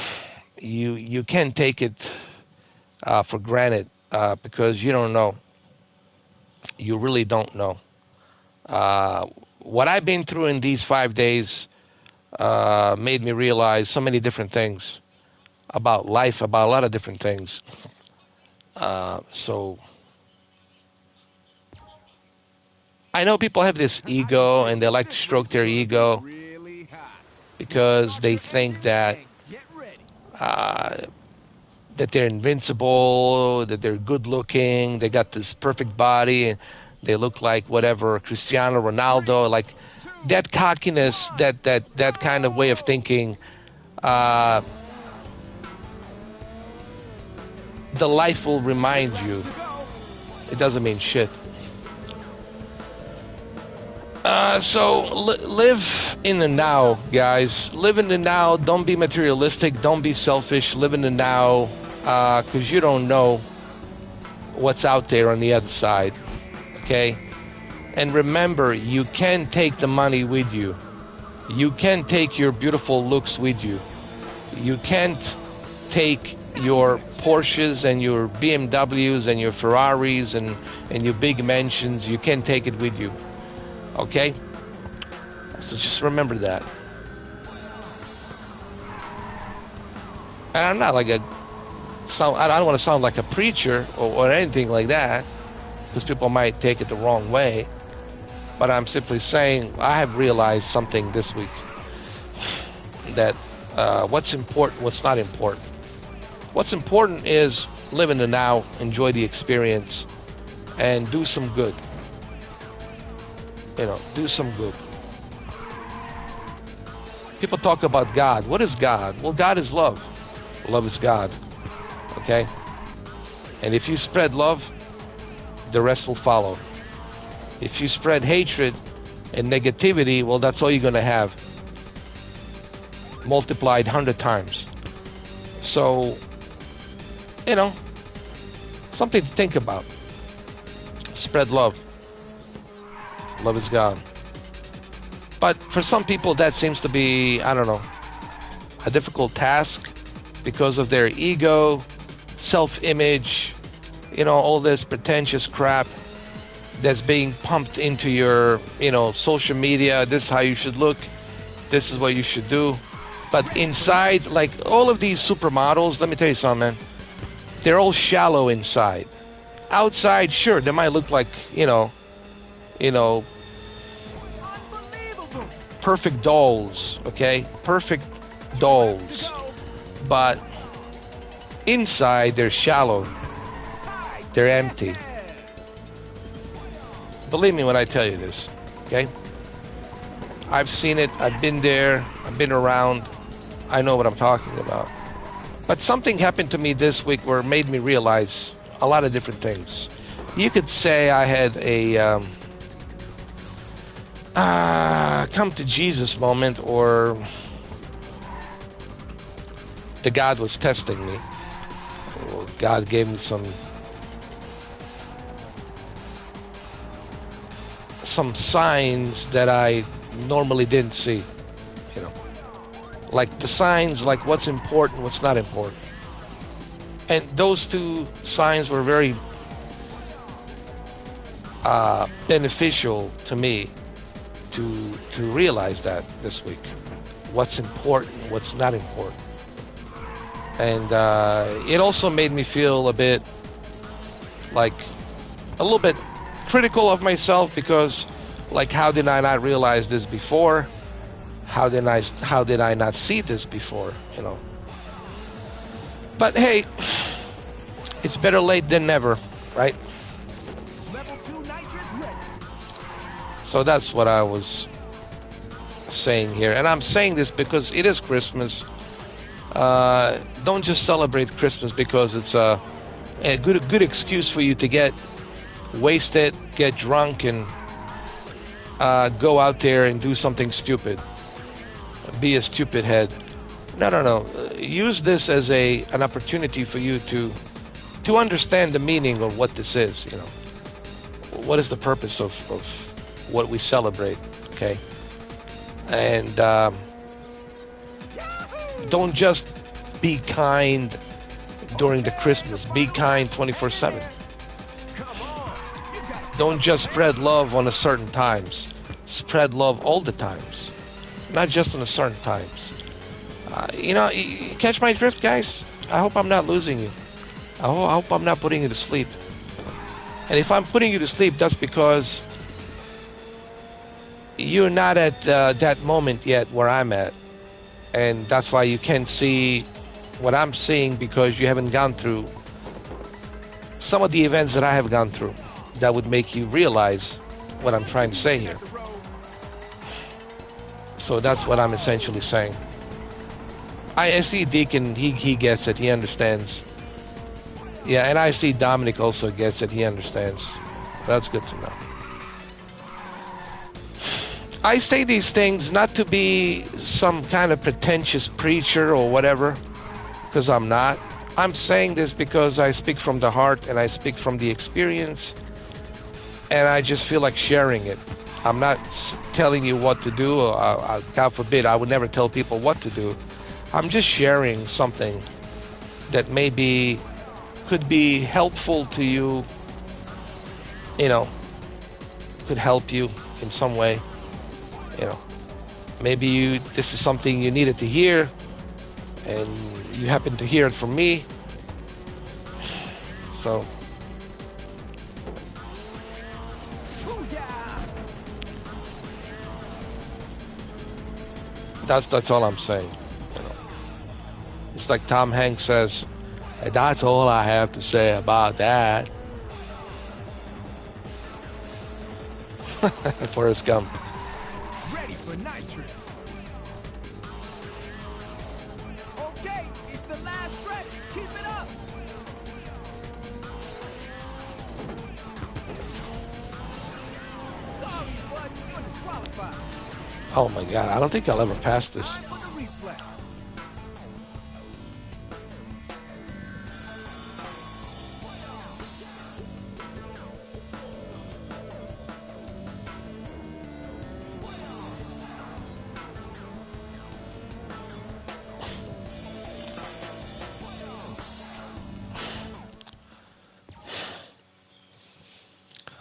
you can't take it for granted because you don't know. You really don't know. What I've been through in these 5 days made me realize so many different things about life, about a lot of different things. So I know people have this ego and they like to stroke their ego because they think that that they're invincible, that they're good looking, they got this perfect body, and they look like whatever Cristiano Ronaldo, like that cockiness, that kind of way of thinking. The life will remind you it doesn't mean shit. So live in the now, guys. Live in the now. Don't be materialistic. Don't be selfish. Live in the now, because you don't know what's out there on the other side. Okay? And remember, you can take the money with you. You can take your beautiful looks with you. You can't take your Porsches and your BMWs and your Ferraris and your big mansions. You can't take it with you. Okay? So just remember that. And I'm not like I don't want to sound like a preacher or anything like that, because people might take it the wrong way. But I'm simply saying I have realized something this week, that what's important, what's not important. What's important is live in the now, enjoy the experience, and do some good. You know, do some good. People talk about God. What is God? Well, God is love. Love is God. Okay? And if you spread love, the rest will follow. If you spread hatred and negativity, well, that's all you're going to have. Multiplied 100 times. So, you know, something to think about. Spread love. Love is God. But for some people that seems to be, I don't know, a difficult task because of their ego, self-image, you know, all this pretentious crap that's being pumped into your, you know, social media. This is how you should look. This is what you should do. But inside, like all of these supermodels, let me tell you something, man. They're all shallow inside. Outside, sure, they might look like, you know, perfect dolls, okay? Perfect dolls. But inside, they're shallow. They're empty. Believe me when I tell you this, okay? I've seen it. I've been there. I've been around. I know what I'm talking about. But something happened to me this week where it made me realize a lot of different things. You could say I had a come to Jesus moment, or the God was testing me. Or God gave me some signs that I normally didn't see. You know, like the signs, like what's important, what's not important. And those two signs were very beneficial to me to realize that this week. What's important, what's not important. And it also made me feel a bit like a little bit critical of myself, because like, how did I not realize this before? How did I not see this before, you know? But hey, it's better late than never, right? So that's what I was saying here. And I'm saying this because it is Christmas. Don't just celebrate Christmas because it's a good excuse for you to get wasted, get drunk, and go out there and do something stupid. Be a stupid head. No. use this as an opportunity for you to understand the meaning of what this is. You know, what is the purpose of what we celebrate? Okay, and don't just be kind during the Christmas. Be kind 24/7. Don't just spread love on a certain times. Spread love all the times, not just on a certain times. You know, you catch my drift, guys? I hope I'm not losing you. I hope I'm not putting you to sleep. And if I'm putting you to sleep, that's because you're not at that moment yet where I'm at. And that's why you can't see what I'm seeing, because you haven't gone through some of the events that I have gone through that would make you realize what I'm trying to say here. So that's what I'm essentially saying. I see Deacon, he gets it, he understands. Yeah, and I see Dominic also gets it, he understands. That's good to know. I say these things not to be some kind of pretentious preacher or whatever, because I'm not. I'm saying this because I speak from the heart and I speak from the experience, and I just feel like sharing it. I'm not telling you what to do, or God forbid, I would never tell people what to do. I'm just sharing something that maybe could be helpful to you, you know, could help you in some way. You know, maybe this is something you needed to hear, and you happen to hear it from me. So that's all I'm saying. You know, it's like Tom Hanks says, and that's all I have to say about that. Forrest Gump. Ready for nitrous. Okay, it's the last stretch. Keep it up. Sorry, bud, you're disqualified. Oh my God, I don't think I'll ever pass this. Time for the replay.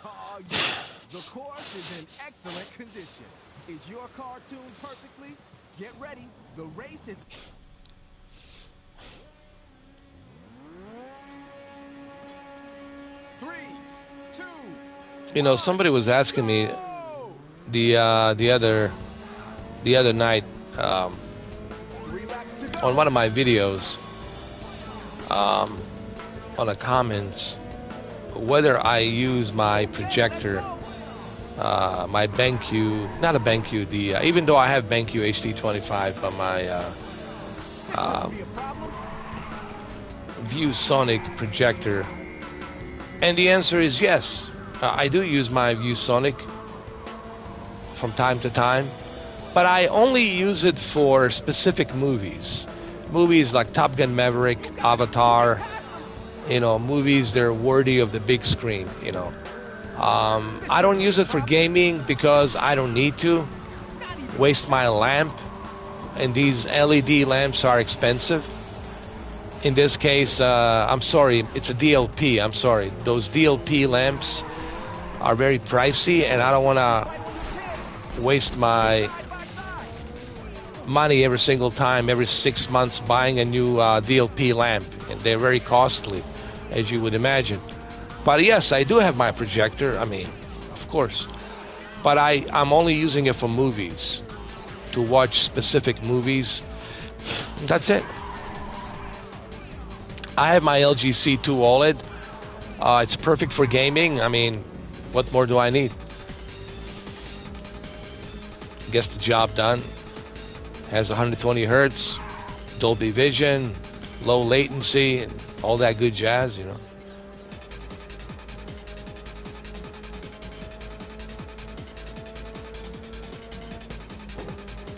Oh, yeah. The course is in excellent condition. Is your car tuned perfectly? Get ready. The race is... Three, two, You know, somebody was asking me go! the other night 3 laps to go. on one of my videos, on the comments, whether I use my projector, my BenQ, not a BenQ, even though I have BenQ HD25 on my Be a problem? ViewSonic projector, and the answer is yes. I do use my ViewSonic from time to time, but I only use it for specific movies. Movies like Top Gun Maverick, Avatar, you know, movies that are worthy of the big screen, you know. I don't use it for gaming because I don't need to waste my lamp, and these LED lamps are expensive. In this case, I'm sorry, it's a DLP, I'm sorry. Those DLP lamps are very pricey, and I don't want to waste my money every single time, every 6 months, buying a new DLP lamp, and they're very costly, as you would imagine. But yes, I do have my projector, I mean, of course, but I'm only using it for movies, to watch specific movies. That's it. I have my LG C2 OLED. It's perfect for gaming. I mean, what more do I need? Gets the job done. Has 120 hertz, Dolby Vision, low latency, and all that good jazz, you know.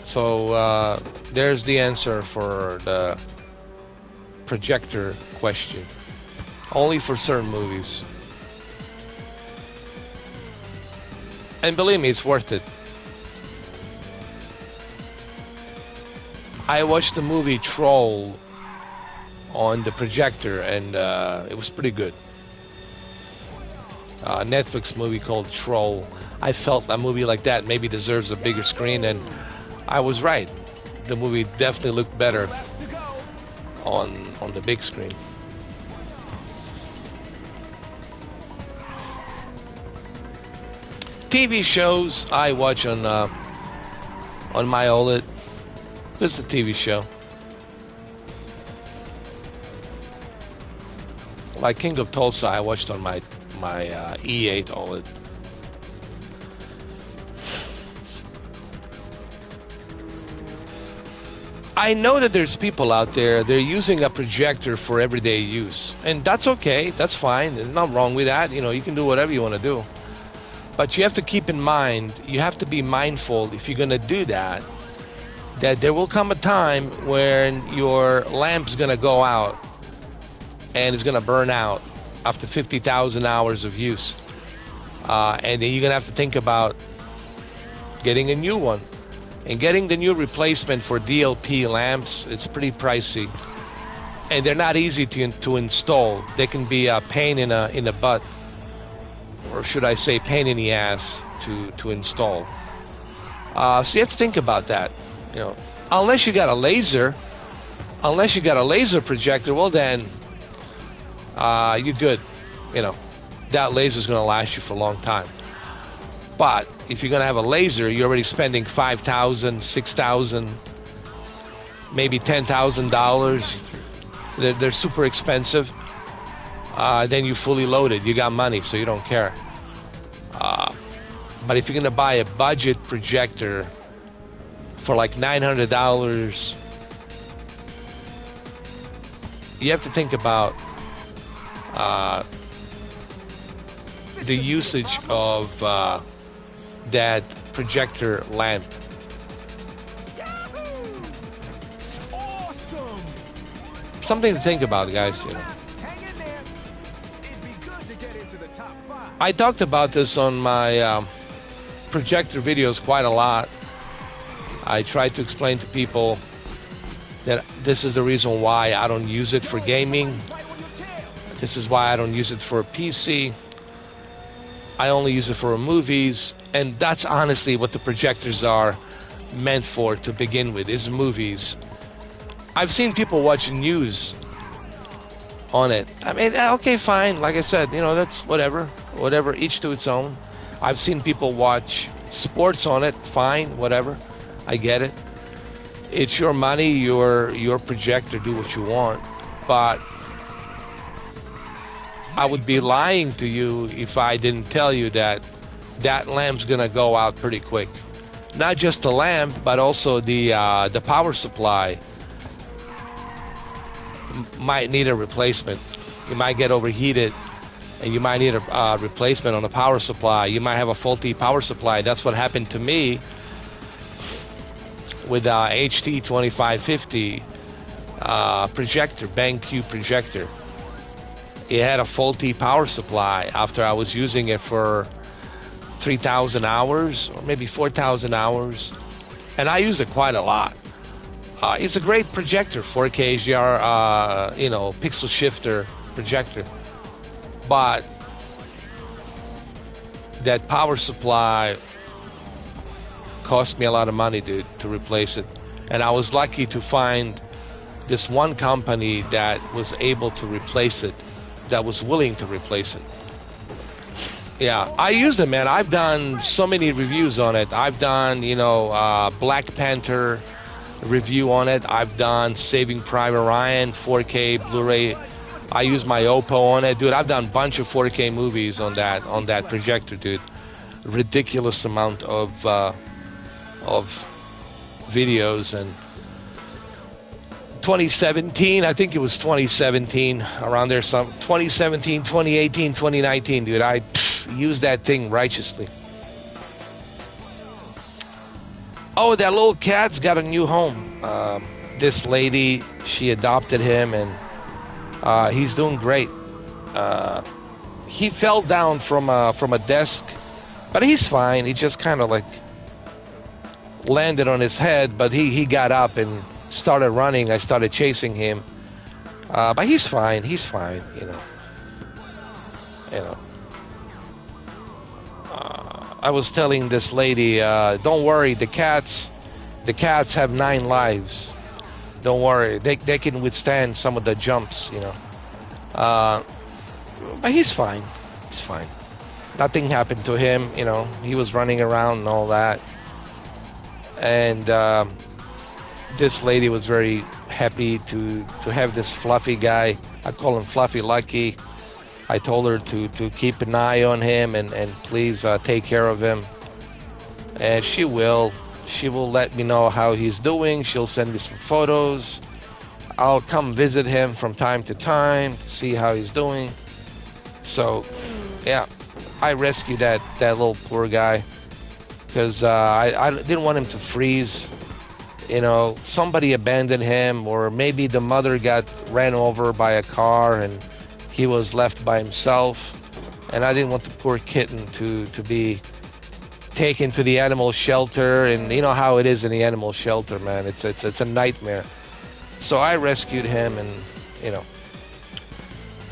So there's the answer for projector question. Only for certain movies. And believe me, it's worth it. I watched the movie Troll on the projector, and it was pretty good. A Netflix movie called Troll. I felt a movie like that maybe deserves a bigger screen, and I was right. The movie definitely looked better on the big screen. TV shows I watch on my OLED. This is a TV show. Like King of Tulsa, I watched on my E8 OLED. I know that there's people out there, they're using a projector for everyday use. And that's okay, that's fine, there's nothing wrong with that. You know, you can do whatever you want to do. But you have to keep in mind, you have to be mindful if you're going to do that, that there will come a time when your lamp's going to go out and it's going to burn out after 50,000 hours of use. And then you're going to have to think about getting a new one. And getting the new replacement for DLP lamps, it's pretty pricey. And they're not easy to install. They can be a pain in the butt. Or should I say pain in the ass to install. So you have to think about that. You know, unless you got a laser projector, well then you're good. You know, that laser is going to last you for a long time. But if you're going to have a laser, you're already spending $5,000, $6,000, maybe $10,000. They're super expensive. Then you're fully loaded. You got money, so you don't care. But if you're going to buy a budget projector for like $900, you have to think about the usage of that projector lamp. Awesome. Something to think about, guys. You know. Hang in there. It'd be good to get into the top 5. I talked about this on my projector videos quite a lot. I tried to explain to people that this is the reason why I don't use it for gaming. This is why I don't use it for a PC. I only use it for movies, and that's honestly what the projectors are meant for to begin with, is movies. I've seen people watch news on it. I mean, okay, fine. Like I said, you know, that's whatever, each to its own. I've seen people watch sports on it. Fine, whatever. I get it. It's your money, your projector. Do what you want, but I would be lying to you if I didn't tell you that that lamp's gonna go out pretty quick. Not just the lamp, but also the power supply might need a replacement. You might get overheated, and you might need a replacement on the power supply. You might have a faulty power supply. That's what happened to me with HT 2550 projector, BenQ projector. It had a faulty power supply after I was using it for 3,000 hours or maybe 4,000 hours, and I use it quite a lot. It's a great projector, 4K HDR, you know, pixel shifter projector, but that power supply cost me a lot of money, dude, to replace it. And I was lucky to find this one company that was able to replace it, that was willing to replace it. Yeah, I used it, man. I've done so many reviews on it. I've done, you know, Black Panther review on it. I've done Saving Private Ryan 4K Blu-ray. I use my Oppo on it, dude. I've done a bunch of 4K movies on that projector, dude. Ridiculous amount of videos. And 2017, I think it was 2017, around there, 2017, 2018, 2019, dude. I used that thing righteously. Oh, that little cat's got a new home. This lady, she adopted him, and He's doing great. He fell down from a desk, but he's fine. He just kind of like landed on his head, but he got up and started running. I started chasing him, but he's fine. He's fine. I was telling this lady, don't worry, the cats have 9 lives. Don't worry, they can withstand some of the jumps, but he's fine. He's fine. Nothing happened to him, he was running around and all that. And this lady was very happy to have this fluffy guy. I call him Fluffy Lucky. I told her to keep an eye on him and please take care of him. And she will. She will let me know how he's doing. She'll send me some photos. I'll come visit him from time to time, see how he's doing. So, yeah, I rescued that little poor guy because I didn't want him to freeze. Somebody abandoned him, or maybe the mother got ran over by a car and he was left by himself. And I didn't want the poor kitten to be taken to the animal shelter, and you know how it is in the animal shelter, man. It's a nightmare. So I rescued him, and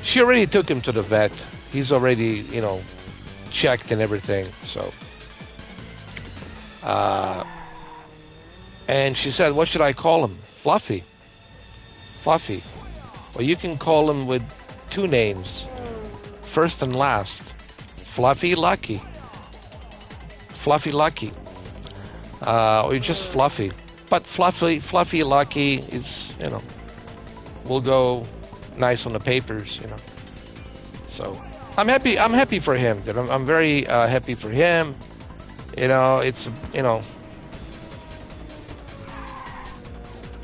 she already took him to the vet. He's already checked and everything. So and she said, what should I call him? Fluffy. Well, you can call him with 2 names, first and last. Fluffy Lucky. Or just Fluffy. But Fluffy Lucky is, will go nice on the papers, So I'm happy for him. I'm very happy for him. It's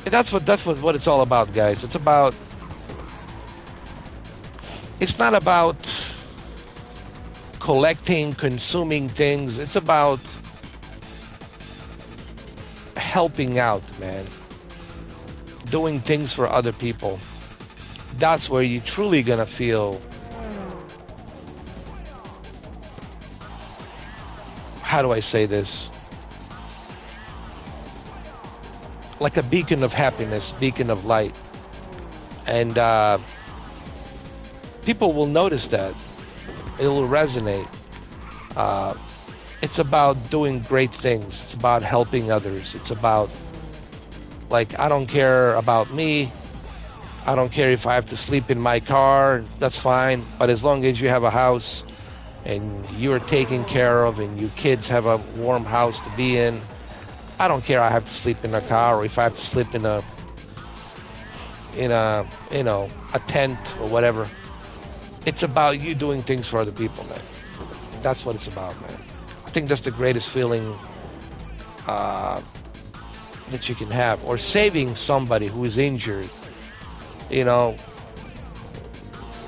that's what it's all about, guys. It's not about collecting, consuming things. It's about helping out, man. Doing things for other people. That's where you're truly gonna feel, how do I say this? Like a beacon of happiness, beacon of light. And people will notice that. It will resonate. It's about doing great things. It's about helping others. It's about, like, I don't care about me. I don't care if I have to sleep in my car. That's fine. But as long as you have a house and you're taken care of and your kids have a warm house to be in, I don't care I have to sleep in a car, or if I have to sleep in a tent or whatever. It's about you doing things for other people, man. That's what it's about, man. I think that's the greatest feeling that you can have. Or saving somebody who is injured.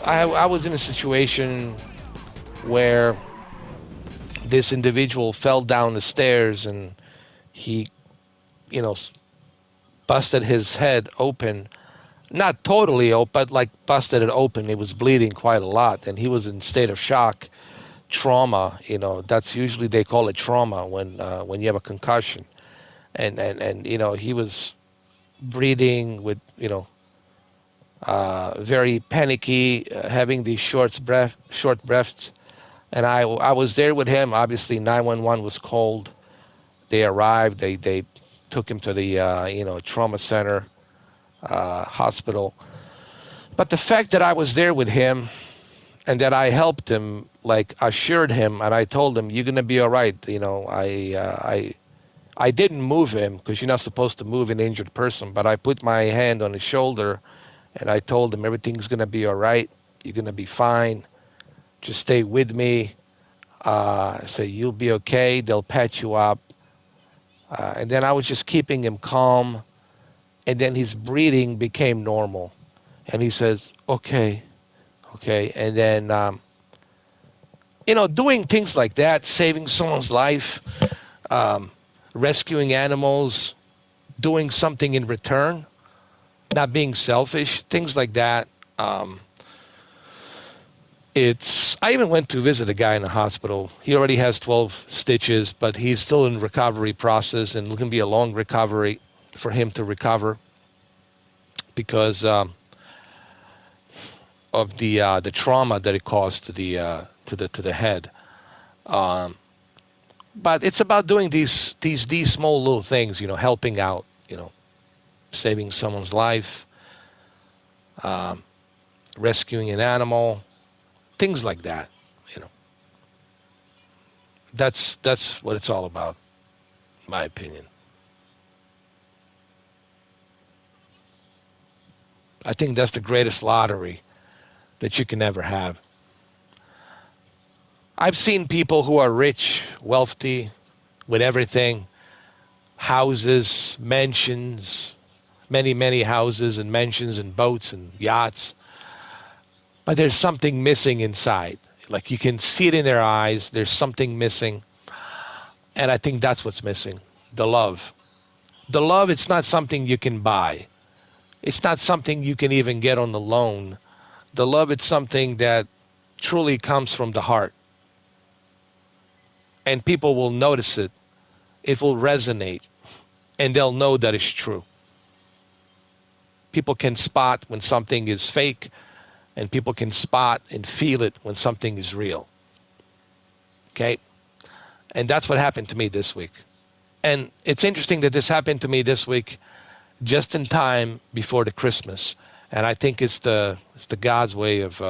I was in a situation where this individual fell down the stairs and he, busted his head open. Not totally open, but like busted it open. It was bleeding quite a lot, and he was in state of shock, trauma. That's usually, they call it trauma when you have a concussion, and he was breathing with very panicky, having these short breaths, and I was there with him. Obviously, 911 was called. They arrived. They took him to the trauma center. Hospital. But the fact that I was there with him and that I helped him, like assured him, and I told him, you're gonna be all right. I didn't move him because you're not supposed to move an injured person, but I put my hand on his shoulder and I told him everything's gonna be all right. You're gonna be fine. Just stay with me. I said, you'll be okay. They'll patch you up. And then I was just keeping him calm. And then his breathing became normal. And he says, okay. And then, doing things like that, saving someone's life, rescuing animals, doing something in return, not being selfish, things like that. Um, I even went to visit a guy in the hospital. He already has 12 stitches, but he's still in recovery process, and it can be a long recovery for him to recover because of the trauma that it caused to the head. Um, but it's about doing these small little things, helping out, saving someone's life, um, rescuing an animal, things like that. That's what it's all about, in my opinion. I think that's the greatest lottery that you can ever have. I've seen people who are rich, wealthy, with everything, houses, mansions, many houses and mansions and boats and yachts. But there's something missing inside. Like you can see it in their eyes. There's something missing. And I think that's what's missing. The love. The love, it's not something you can buy. It's not something you can even get on the loan. The love, it's something that truly comes from the heart. And people will notice it. It will resonate. And they'll know that it's true. People can spot when something is fake, and people can spot and feel it when something is real. Okay? And that's what happened to me this week. And it's interesting that this happened to me this week just in time before the Christmas. And I think it's the God's way of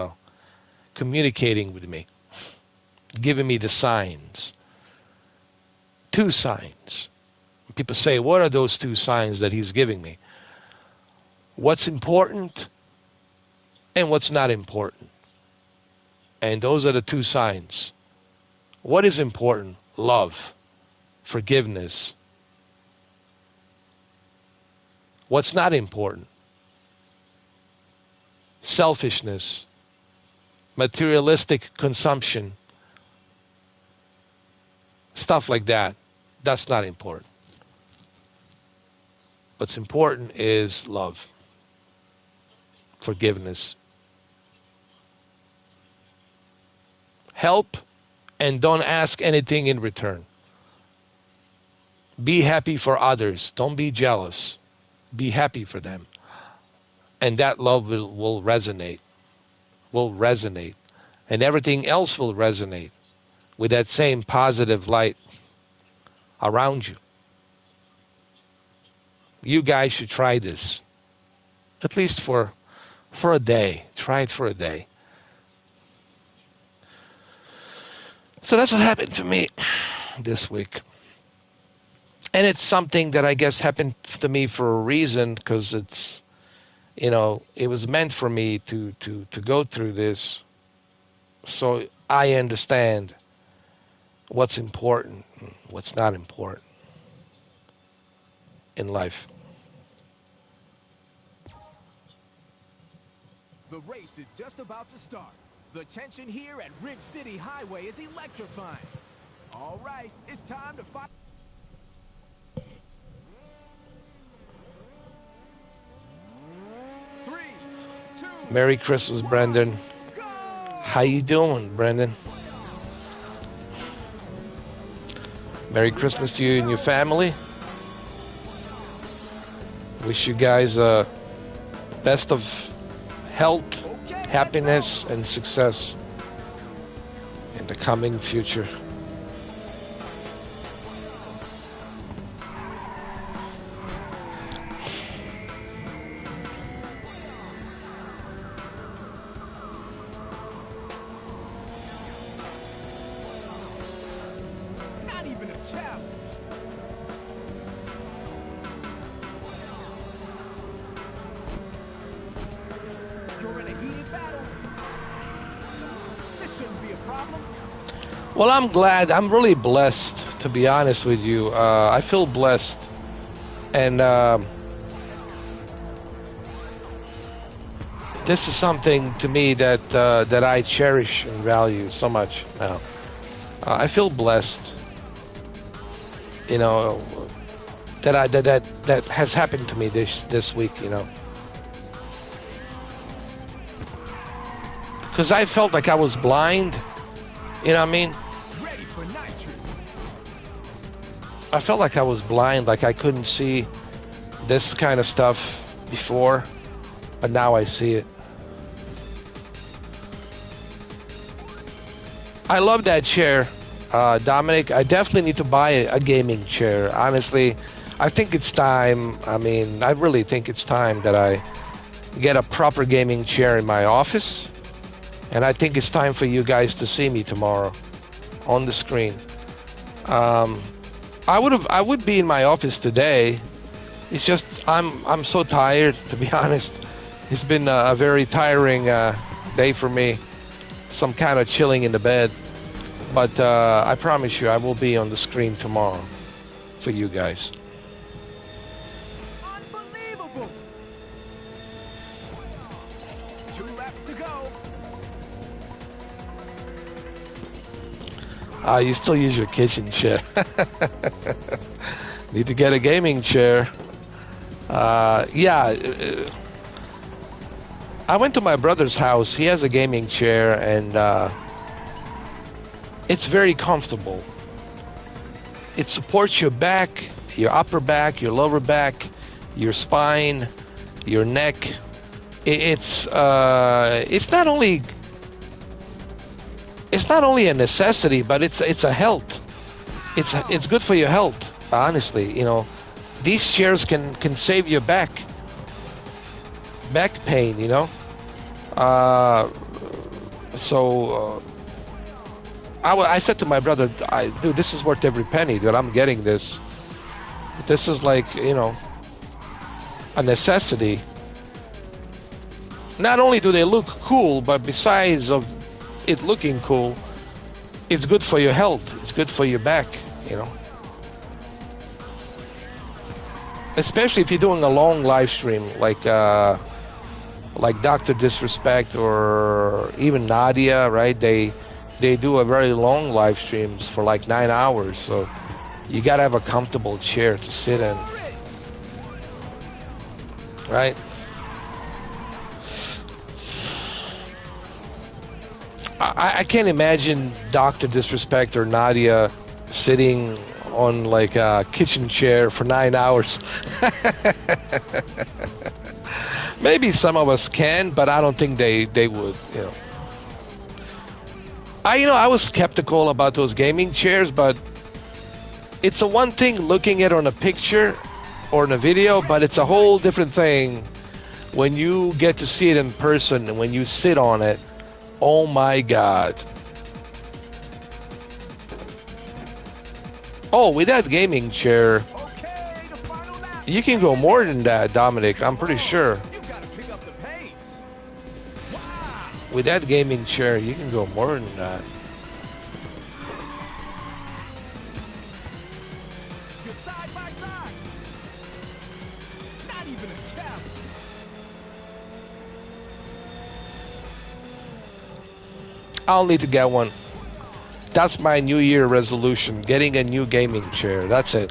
communicating with me, giving me the signs. 2 signs. People say, what are those 2 signs that he's giving me? What's important and what's not important. And those are the 2 signs. What is important? Love, forgiveness. What's not important? Selfishness, materialistic consumption, stuff like that. That's not important. What's important is love, forgiveness. Help and don't ask anything in return. Be happy for others. Don't be jealous. Be happy for them. And that love will resonate. Will resonate. And everything else will resonate with that same positive light around you. You guys should try this. At least for a day. Try it for a day. So that's what happened to me this week. And it's something that I guess happened to me for a reason, because it's, it was meant for me to go through this. So I understand what's important, what's not important in life. The race is just about to start. The tension here at Ridge City Highway is electrifying. All right, it's time to fight. Merry Christmas, Brendan. How you doing, Brendan? Merry Christmas to you and your family. Wish you guys best of health, happiness, and success in the coming future. Well, I'm glad. I'm really blessed, to be honest with you. I feel blessed. And this is something to me that I cherish and value so much now. I feel blessed, that has happened to me this week, because I felt like I was blind. You know what I mean? Ready for nitrous. I felt like I was blind, like I couldn't see this kind of stuff before, but now I see it. I love that chair, Dominic. I definitely need to buy a gaming chair. Honestly, I think it's time. I mean, I really think it's time that I get a proper gaming chair in my office. And I think it's time for you guys to see me tomorrow on the screen. I would be in my office today. It's just I'm so tired, to be honest. It's been a very tiring day for me. Some kind of chilling in the bed. But I promise you, I will be on the screen tomorrow for you guys. Unbelievable. 2 laps to go. You still use your kitchen chair. Need to get a gaming chair. Yeah. I went to my brother's house. He has a gaming chair, and it's very comfortable. It supports your back, your upper back, your lower back, your spine, your neck. It's not only a necessity, but it's a health. It's good for your health. Honestly, you know, these chairs can save your back pain. You know, I said to my brother, dude, this is worth every penny, dude. I'm getting this. This is like, you know, a necessity. Not only do they look cool, but besides of it looking cool, it's good for your health. It's good for your back, you know. Especially if you're doing a long live stream, like Dr. Disrespect or even Nadia, right? They do a very long live streams for like 9 hours, so you gotta have a comfortable chair to sit in, right? I can't imagine Dr. Disrespect or Nadia sitting on like a kitchen chair for 9 hours. Maybe some of us can, but I don't think they would, you know. I was skeptical about those gaming chairs, but it's a one thing looking at it on a picture or in a video, but it's a whole different thing when you get to see it in person and when you sit on it. Oh my God. Oh, with that gaming chair, Okay, the final lap. you can go more than that, Dominic. I'm pretty sure. You gotta pick up the pace. Wow. With that gaming chair, you can go more than that. You're side by side. Not even a challenge. I'll need to get one. That's my New Year resolution, getting a new gaming chair. That's it.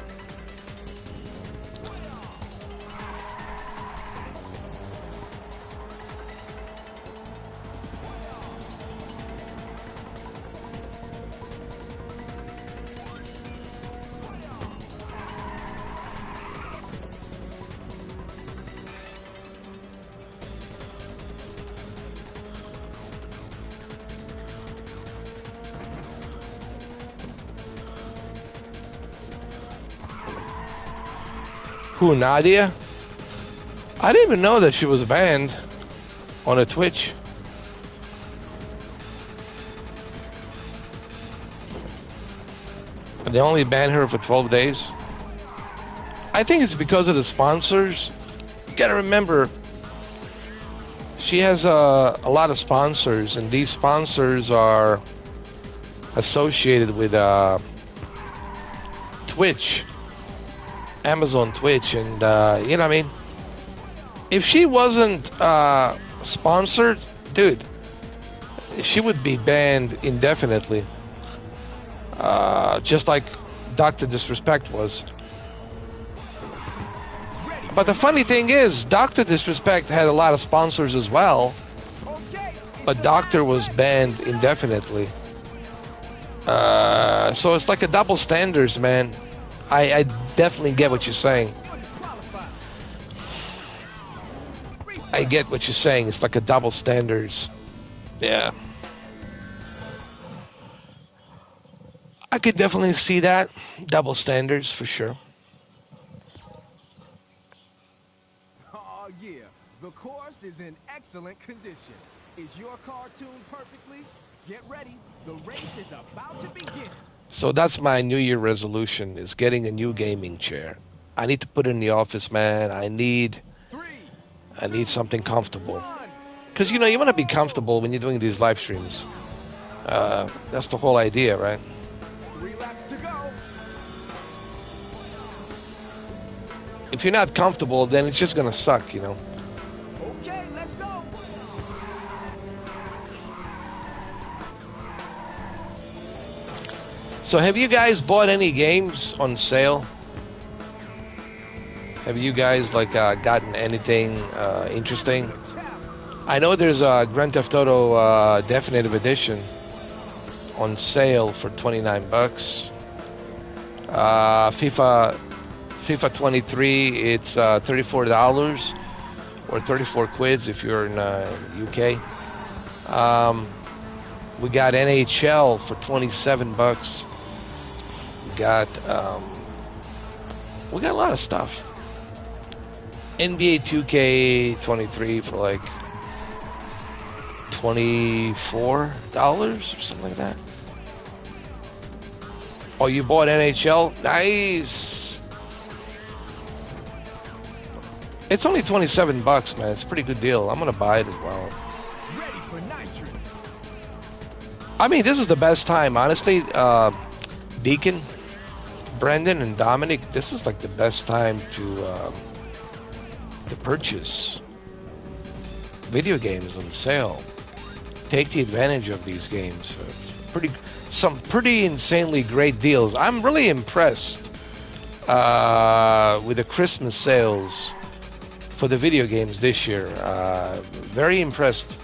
Who, Nadia? I didn't even know that she was banned on a Twitch. They only banned her for 12 days. I think it's because of the sponsors. You gotta remember, she has a lot of sponsors, and these sponsors are associated with Twitch. Amazon Twitch, and you know what I mean? If she wasn't sponsored, dude, she would be banned indefinitely. Just like Dr. Disrespect was. But the funny thing is, Dr. Disrespect had a lot of sponsors as well. but Doctor was banned indefinitely. So it's like a double standards, man. I definitely get what you're saying. I get what you're saying. It's like a double standards. Yeah. I could definitely see that. Double standards for sure. Oh yeah, the course is in excellent condition. Is your car tuned perfectly? Get ready, the race is about to begin. So that's my New Year resolution, is getting a new gaming chair. I need to put it in the office, man. I need something comfortable. Because, you know, you want to be comfortable when you're doing these live streams. That's the whole idea, right? 3 laps to go. If you're not comfortable, then it's just going to suck, you know. Okay, let's go. So have you guys bought any games on sale? Have you guys like gotten anything interesting? I know there's a Grand Theft Auto Definitive Edition on sale for $29. FIFA 23, it's $34 or 34 quids if you're in UK. We got NHL for $27. We got a lot of stuff. NBA 2K23 for like $24 or something like that. Oh, you bought NHL? Nice. It's only $27, man. It's a pretty good deal. I'm gonna buy it as well. Ready for nitrous. I mean, this is the best time, honestly. Deacon, Brendan, and Dominic, this is like the best time to purchase video games on sale. Take the advantage of these games. Some pretty insanely great deals. I'm really impressed with the Christmas sales for the video games this year. Very impressed.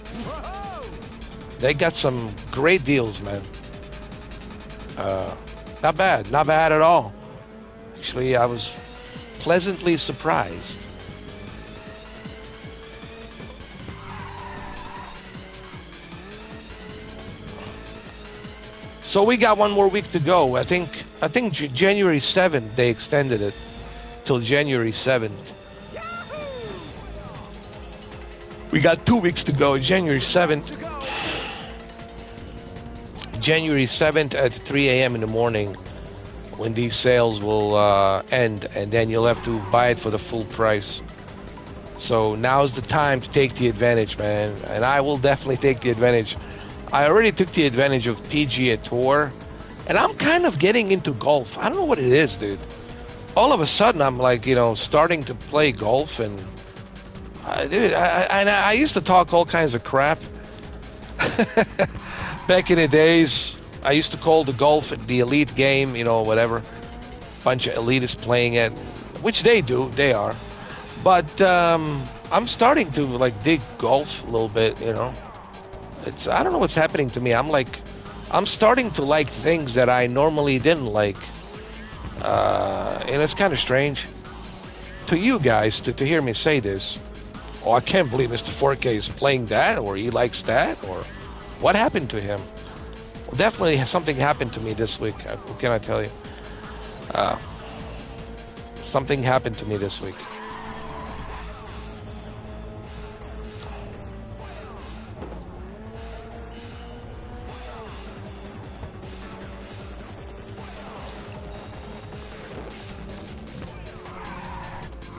They got some great deals, man. Not bad at all. Actually, I was pleasantly surprised. So we got one more week to go. I think January 7th they extended it till January 7th. We got 2 weeks to go. January 7th. January 7th at 3 a.m. in the morning when these sales will end, and then you'll have to buy it for the full price. So now's the time to take the advantage, man. And I will definitely take the advantage. I already took the advantage of PGA Tour, and I'm kind of getting into golf. I don't know what it is, dude. All of a sudden, I'm like, you know, starting to play golf, and I used to talk all kinds of crap. Back in the days, I used to call the golf the elite game, you know, whatever. Bunch of elitists playing it, which they do, they are. But I'm starting to like dig golf a little bit, you know. I don't know what's happening to me. I'm starting to like things that I normally didn't like. And it's kind of strange to you guys to hear me say this. Oh, I can't believe Mr. 4K is playing that, or he likes that, or what happened to him? Well, definitely something happened to me this week. What can I tell you? Something happened to me this week.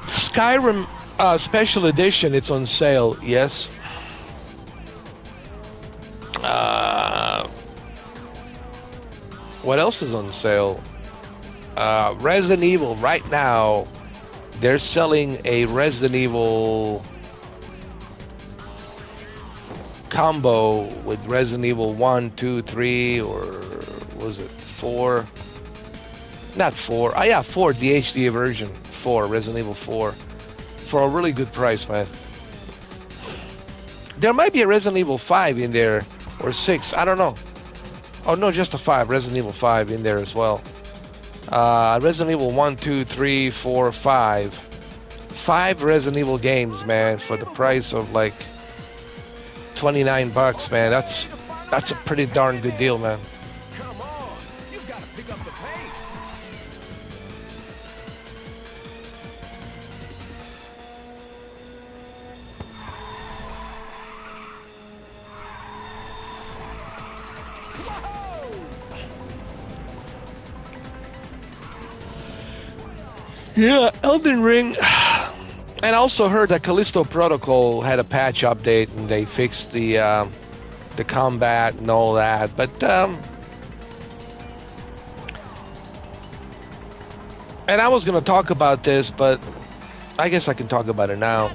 Skyrim Special Edition, it's on sale, yes. What else is on sale? Resident Evil, right now, they're selling a Resident Evil combo with Resident Evil 1, 2, 3, or was it 4? Not 4. Oh, yeah, 4, the HD version. 4, Resident Evil 4. For a really good price, man. There might be a Resident Evil 5 in there, or 6, I don't know. Oh no, just a 5, Resident Evil 5 in there as well. Resident Evil 1, 2, 3, 4, 5. 5 Resident Evil games, man, for the price of like $29, man. That's a pretty darn good deal, man. Come on, you've got to pick up the pace. Yeah, Elden Ring. And I also heard that Callisto Protocol had a patch update and they fixed the combat and all that. But and I was gonna talk about this, but I guess I can talk about it now.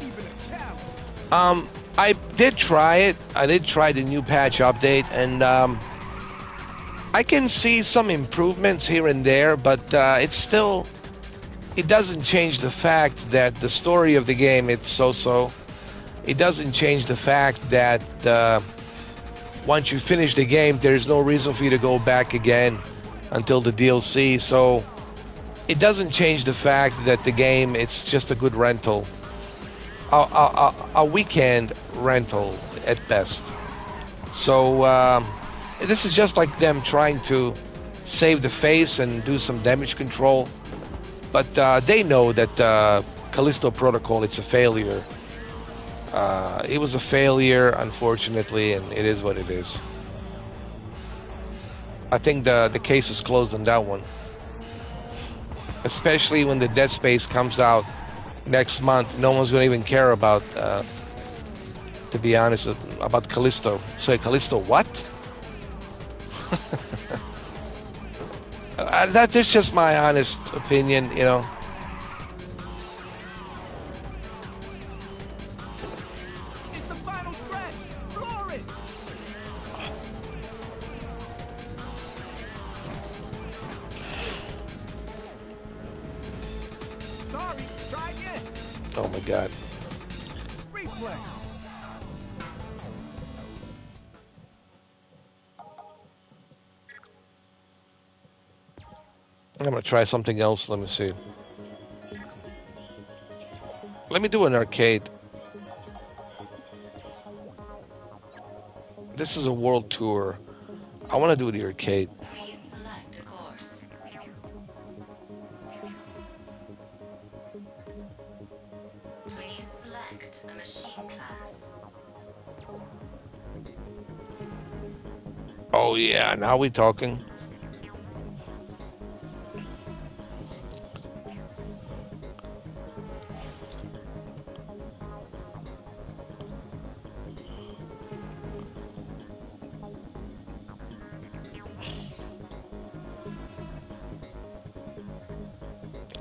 I did try it. I did try the new patch update, and I can see some improvements here and there, but it's still. It doesn't change the fact that the story of the game, it's so-so. It doesn't change the fact that once you finish the game, there's no reason for you to go back again until the DLC. So it doesn't change the fact that the game, it's just a good rental. A weekend rental at best. So this is just like them trying to save the face and do some damage control. But they know that Callisto Protocol, it's a failure. It was a failure, unfortunately, and it is what it is. I think the case is closed on that one. Especially when the Dead Space comes out next month. No one's going to even care about, to be honest, about Callisto. Say, Callisto what? That is just my honest opinion, you know. It's the final stretch. Floor it. Sorry, try again. Oh my God. Replay. I'm gonna try something else. Let me see. Let me do an arcade. This is a world tour. I want to do the arcade. Please select course. Please select a machine class. Oh yeah, now we talking.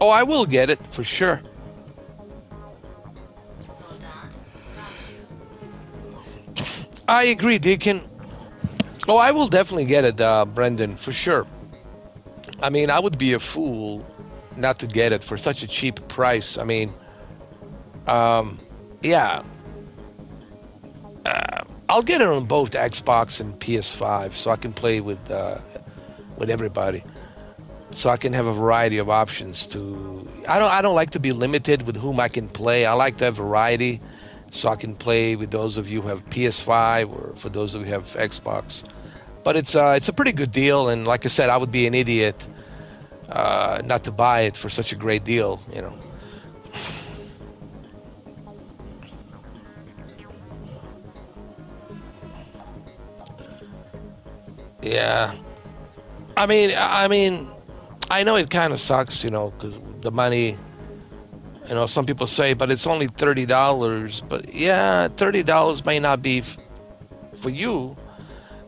Oh, I will get it for sure. I agree, Deacon. Oh, I will definitely get it, Brendan, for sure. I mean, I would be a fool not to get it for such a cheap price. I mean, yeah. I'll get it on both Xbox and PS5 so I can play with everybody. So I can have a variety of options to. I don't like to be limited with whom I can play. I like to have variety, so I can play with those of you who have PS5 or for those of you who have Xbox. But it's a pretty good deal, and like I said, I would be an idiot not to buy it for such a great deal, you know. Yeah, I mean. I know it kind of sucks, you know, because the money, you know, some people say, but it's only $30. But yeah, $30 may not be for you,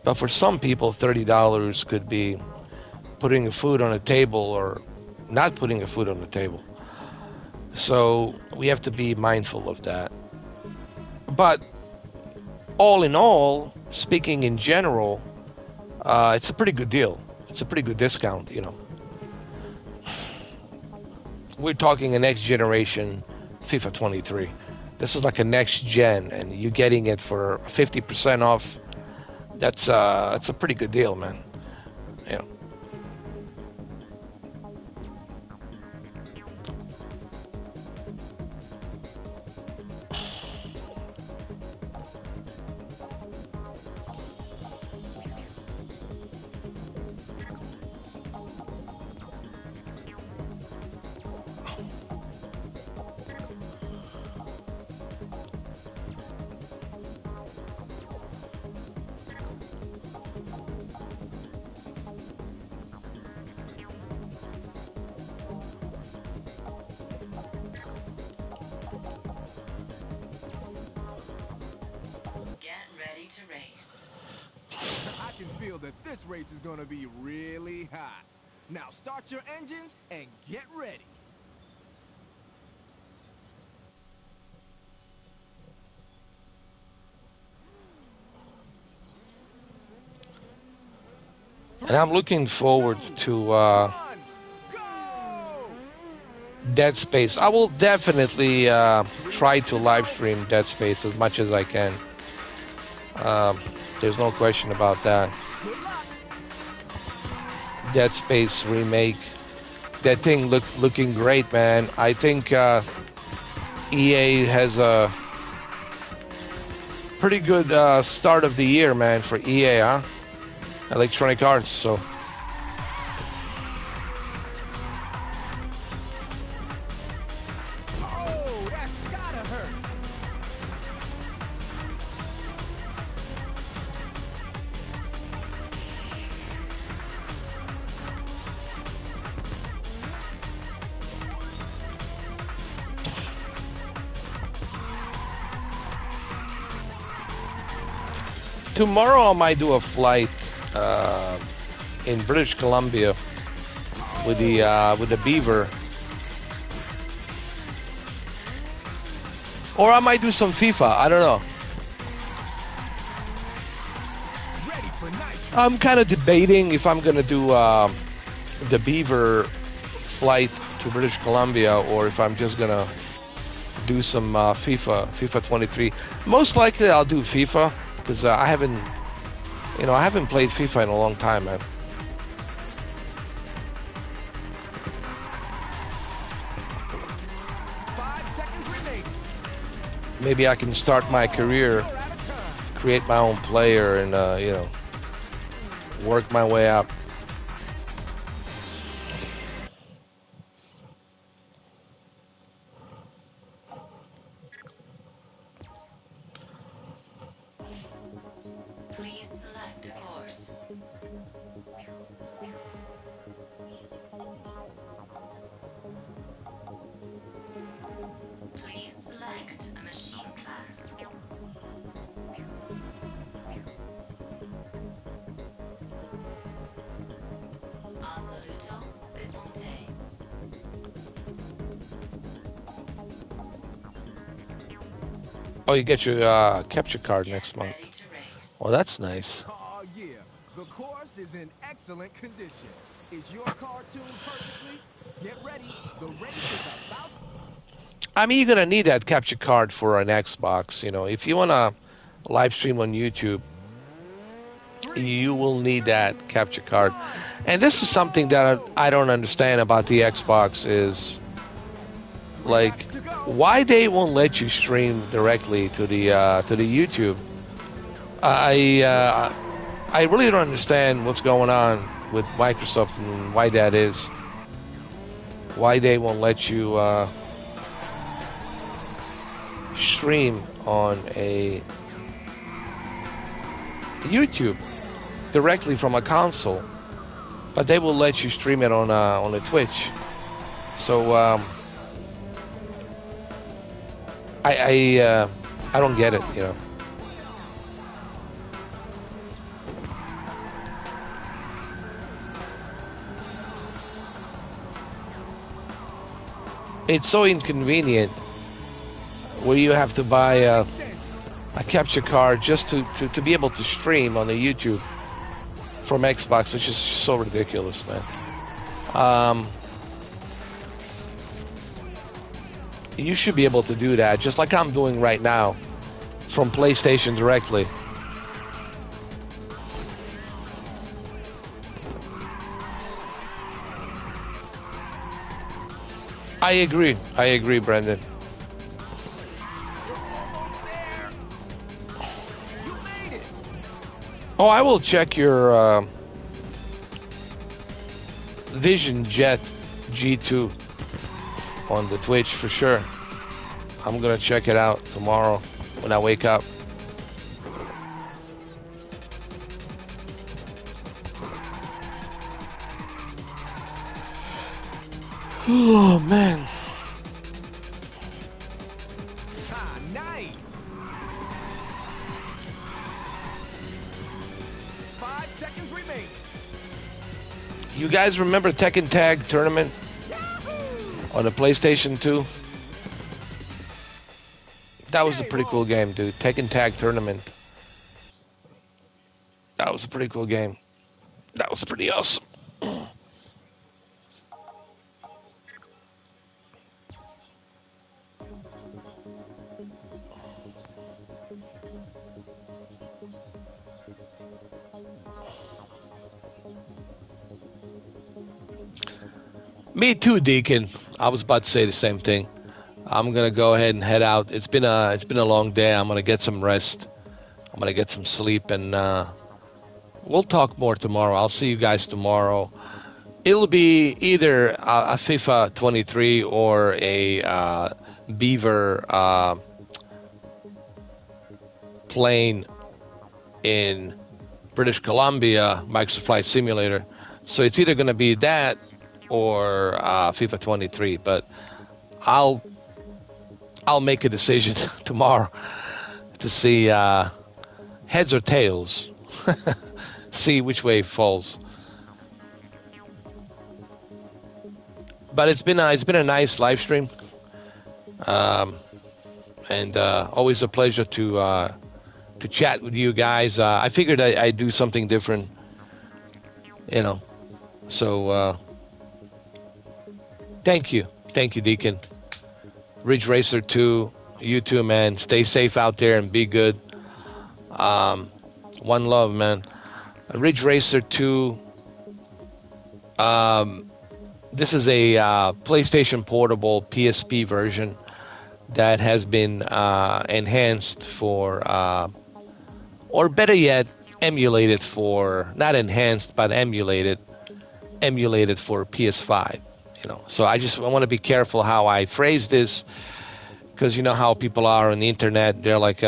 but for some people, $30 could be putting food on a table or not putting a food on the table. So we have to be mindful of that. But all in all, speaking in general, it's a pretty good deal. It's a pretty good discount, you know. We're talking a next generation FIFA 23. This is like a next gen, and you're getting it for 50% off. That's a pretty good deal, man. You know. To race. I can feel that this race is gonna be really hot. Now start your engines and get ready. And I'm looking forward to Dead Space. I will definitely try to live stream Dead Space as much as I can. There's no question about that. Dead Space remake. That thing looking great, man. I think EA has a pretty good start of the year, man, for EA, huh? Electronic Arts, so. Oh, that's gotta hurt. Tomorrow I might do a flight in British Columbia with the Beaver, or I might do some FIFA. I don't know. I'm kind of debating if I'm gonna do the Beaver flight to British Columbia, or if I'm just gonna do some FIFA 23. Most likely I'll do FIFA, because I haven't played FIFA in a long time, man. Maybe I can start my career, create my own player, and work my way up. Please select a course. Please select a machine class. Assoluto Bismonte. Oh, you get your capture card next month. Well, that's nice. Oh yeah, the course is in excellent condition. Is your car tuned perfectly? Get ready, the race is about. I mean, you're gonna need that capture card for an Xbox. You know, if you wanna live stream on YouTube, you will need that capture card. And this is something that I don't understand about the Xbox is, like, why they won't let you stream directly to the YouTube. I really don't understand what's going on with Microsoft and why that is. Why they won't let you stream on a YouTube directly from a console, but they will let you stream it on a Twitch. So I don't get it, you know. It's so inconvenient where you have to buy a capture card just to be able to stream on the YouTube from Xbox, which is so ridiculous, man. You should be able to do that, just like I'm doing right now, from PlayStation directly. I agree, Brendan. Oh, I will check your Vision Jet G2 on the Twitch for sure. I'm gonna check it out tomorrow when I wake up. Oh man. Ah, nice. 5 seconds remain. You guys remember Tekken Tag Tournament on the PlayStation 2? That was a pretty cool game, dude. Tekken Tag Tournament. That was a pretty cool game. That was pretty awesome. Me too, Deacon. I was about to say the same thing. I'm gonna go ahead and head out. It's been a long day. I'm gonna get some rest. I'm gonna get some sleep, and we'll talk more tomorrow. I'll see you guys tomorrow. It'll be either a FIFA 23 or a Beaver plane in British Columbia, Microsoft Flight Simulator. So it's either going to be that or FIFA 23. But I'll make a decision tomorrow to see heads or tails. See which way it falls. But it's been a nice live stream, and always a pleasure to chat with you guys. I figured I'd do something different, you know. So thank you, Deacon. Ridge Racer 2, you too, man. Stay safe out there and be good. One love, man. Ridge Racer 2. This is a PlayStation Portable PSP version that has been enhanced for, or better yet, emulated for, not enhanced, but emulated for PS5. You know, so I want to be careful how I phrase this, because you know how people are on the internet. They're like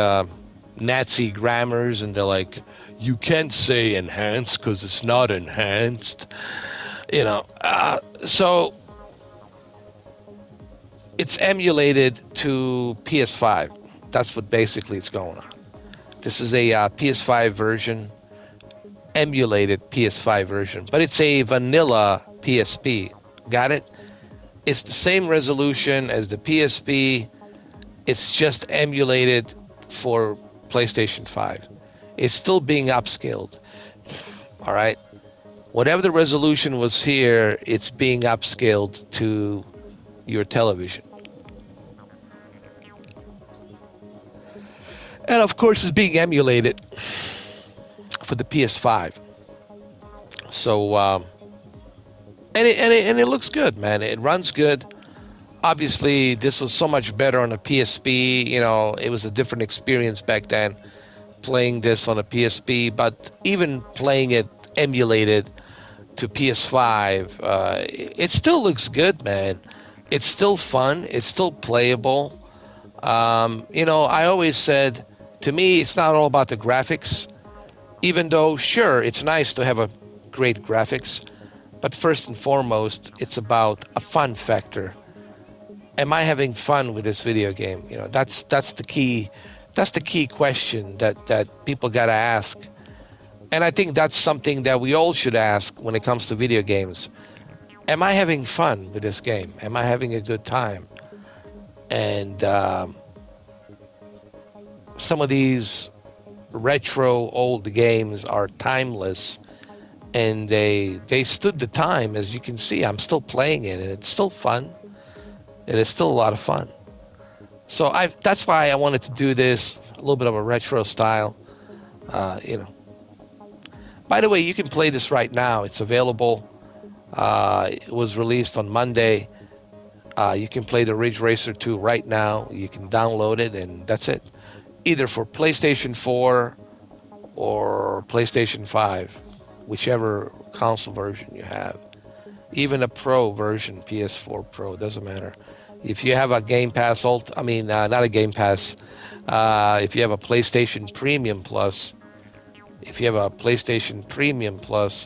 Nazi grammars, and they're like, you can't say enhanced because it's not enhanced. You know, so it's emulated to PS5. That's what basically it's going on. This is a PS5 version, emulated PS5 version, but it's a vanilla PSP. Got it? It's the same resolution as the PSP. It's just emulated for PlayStation 5. It's still being upscaled. All right? Whatever the resolution was here, it's being upscaled to your television. And of course, it's being emulated for the PS5. So, and it looks good, man. It runs good. Obviously, this was so much better on a PSP. You know, it was a different experience back then, playing this on a PSP. But even playing it emulated to PS5, it still looks good, man. It's still fun. It's still playable. You know, I always said, to me, it's not all about the graphics, even though, sure, it's nice to have a great graphics, but first and foremost, it's about a fun factor. Am I having fun with this video game? You know, that's the key. That's the key question that people gotta ask. And I think that's something that we all should ask when it comes to video games. Am I having fun with this game? Am I having a good time? And some of these retro old games are timeless, and they stood the time. As you can see, I'm still playing it, and it's still fun. It is still a lot of fun. So that's why I wanted to do this, a little bit of a retro style. You know. By the way, you can play this right now. It's available. It was released on Monday. You can play the Ridge Racer 2 right now. You can download it, and that's it. Either for PlayStation 4 or PlayStation 5, whichever console version you have. Even a Pro version, PS4 Pro, doesn't matter. If you have a Game Pass not a Game Pass. If you have a PlayStation Premium Plus,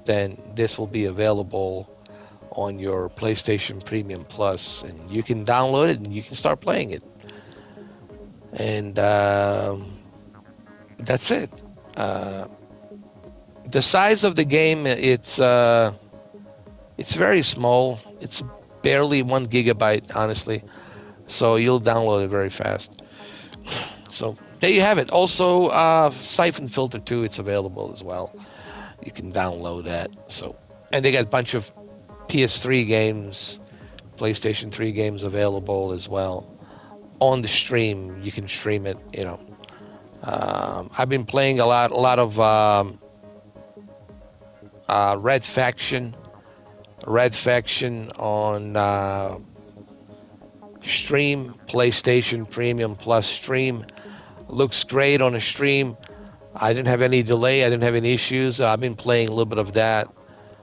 then this will be available on your PlayStation Premium Plus, and you can download it and you can start playing it. And that's it. The size of the game, it's very small. It's barely 1 gigabyte, honestly. So you'll download it very fast. So there you have it. Also, Siphon Filter 2, it's available as well. You can download that. So, and they got a bunch of PS3 games, PlayStation 3 games available as well. On the stream, you can stream it. You know, I've been playing a lot of Red Faction on stream, PlayStation Premium Plus stream. Looks great on a stream. I didn't have any delay. I didn't have any issues. I've been playing a little bit of that.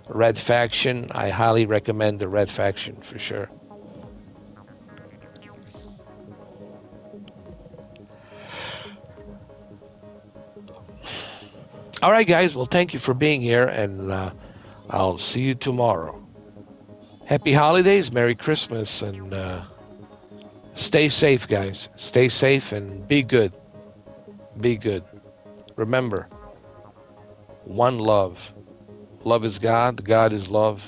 Red Faction. I highly recommend the Red Faction for sure. All right, guys. Well, thank you for being here, and I'll see you tomorrow. Happy holidays, Merry Christmas, and stay safe, guys. Stay safe and be good. Be good. Remember, one love. Love is God. God is love.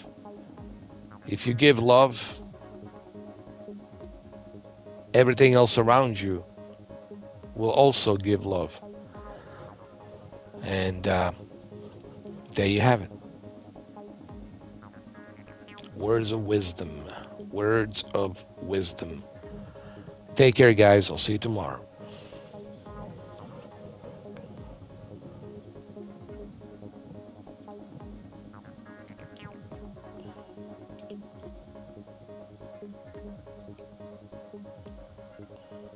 If you give love, everything else around you will also give love. And there you have it. Words of wisdom. Words of wisdom. Take care, guys. I'll see you tomorrow.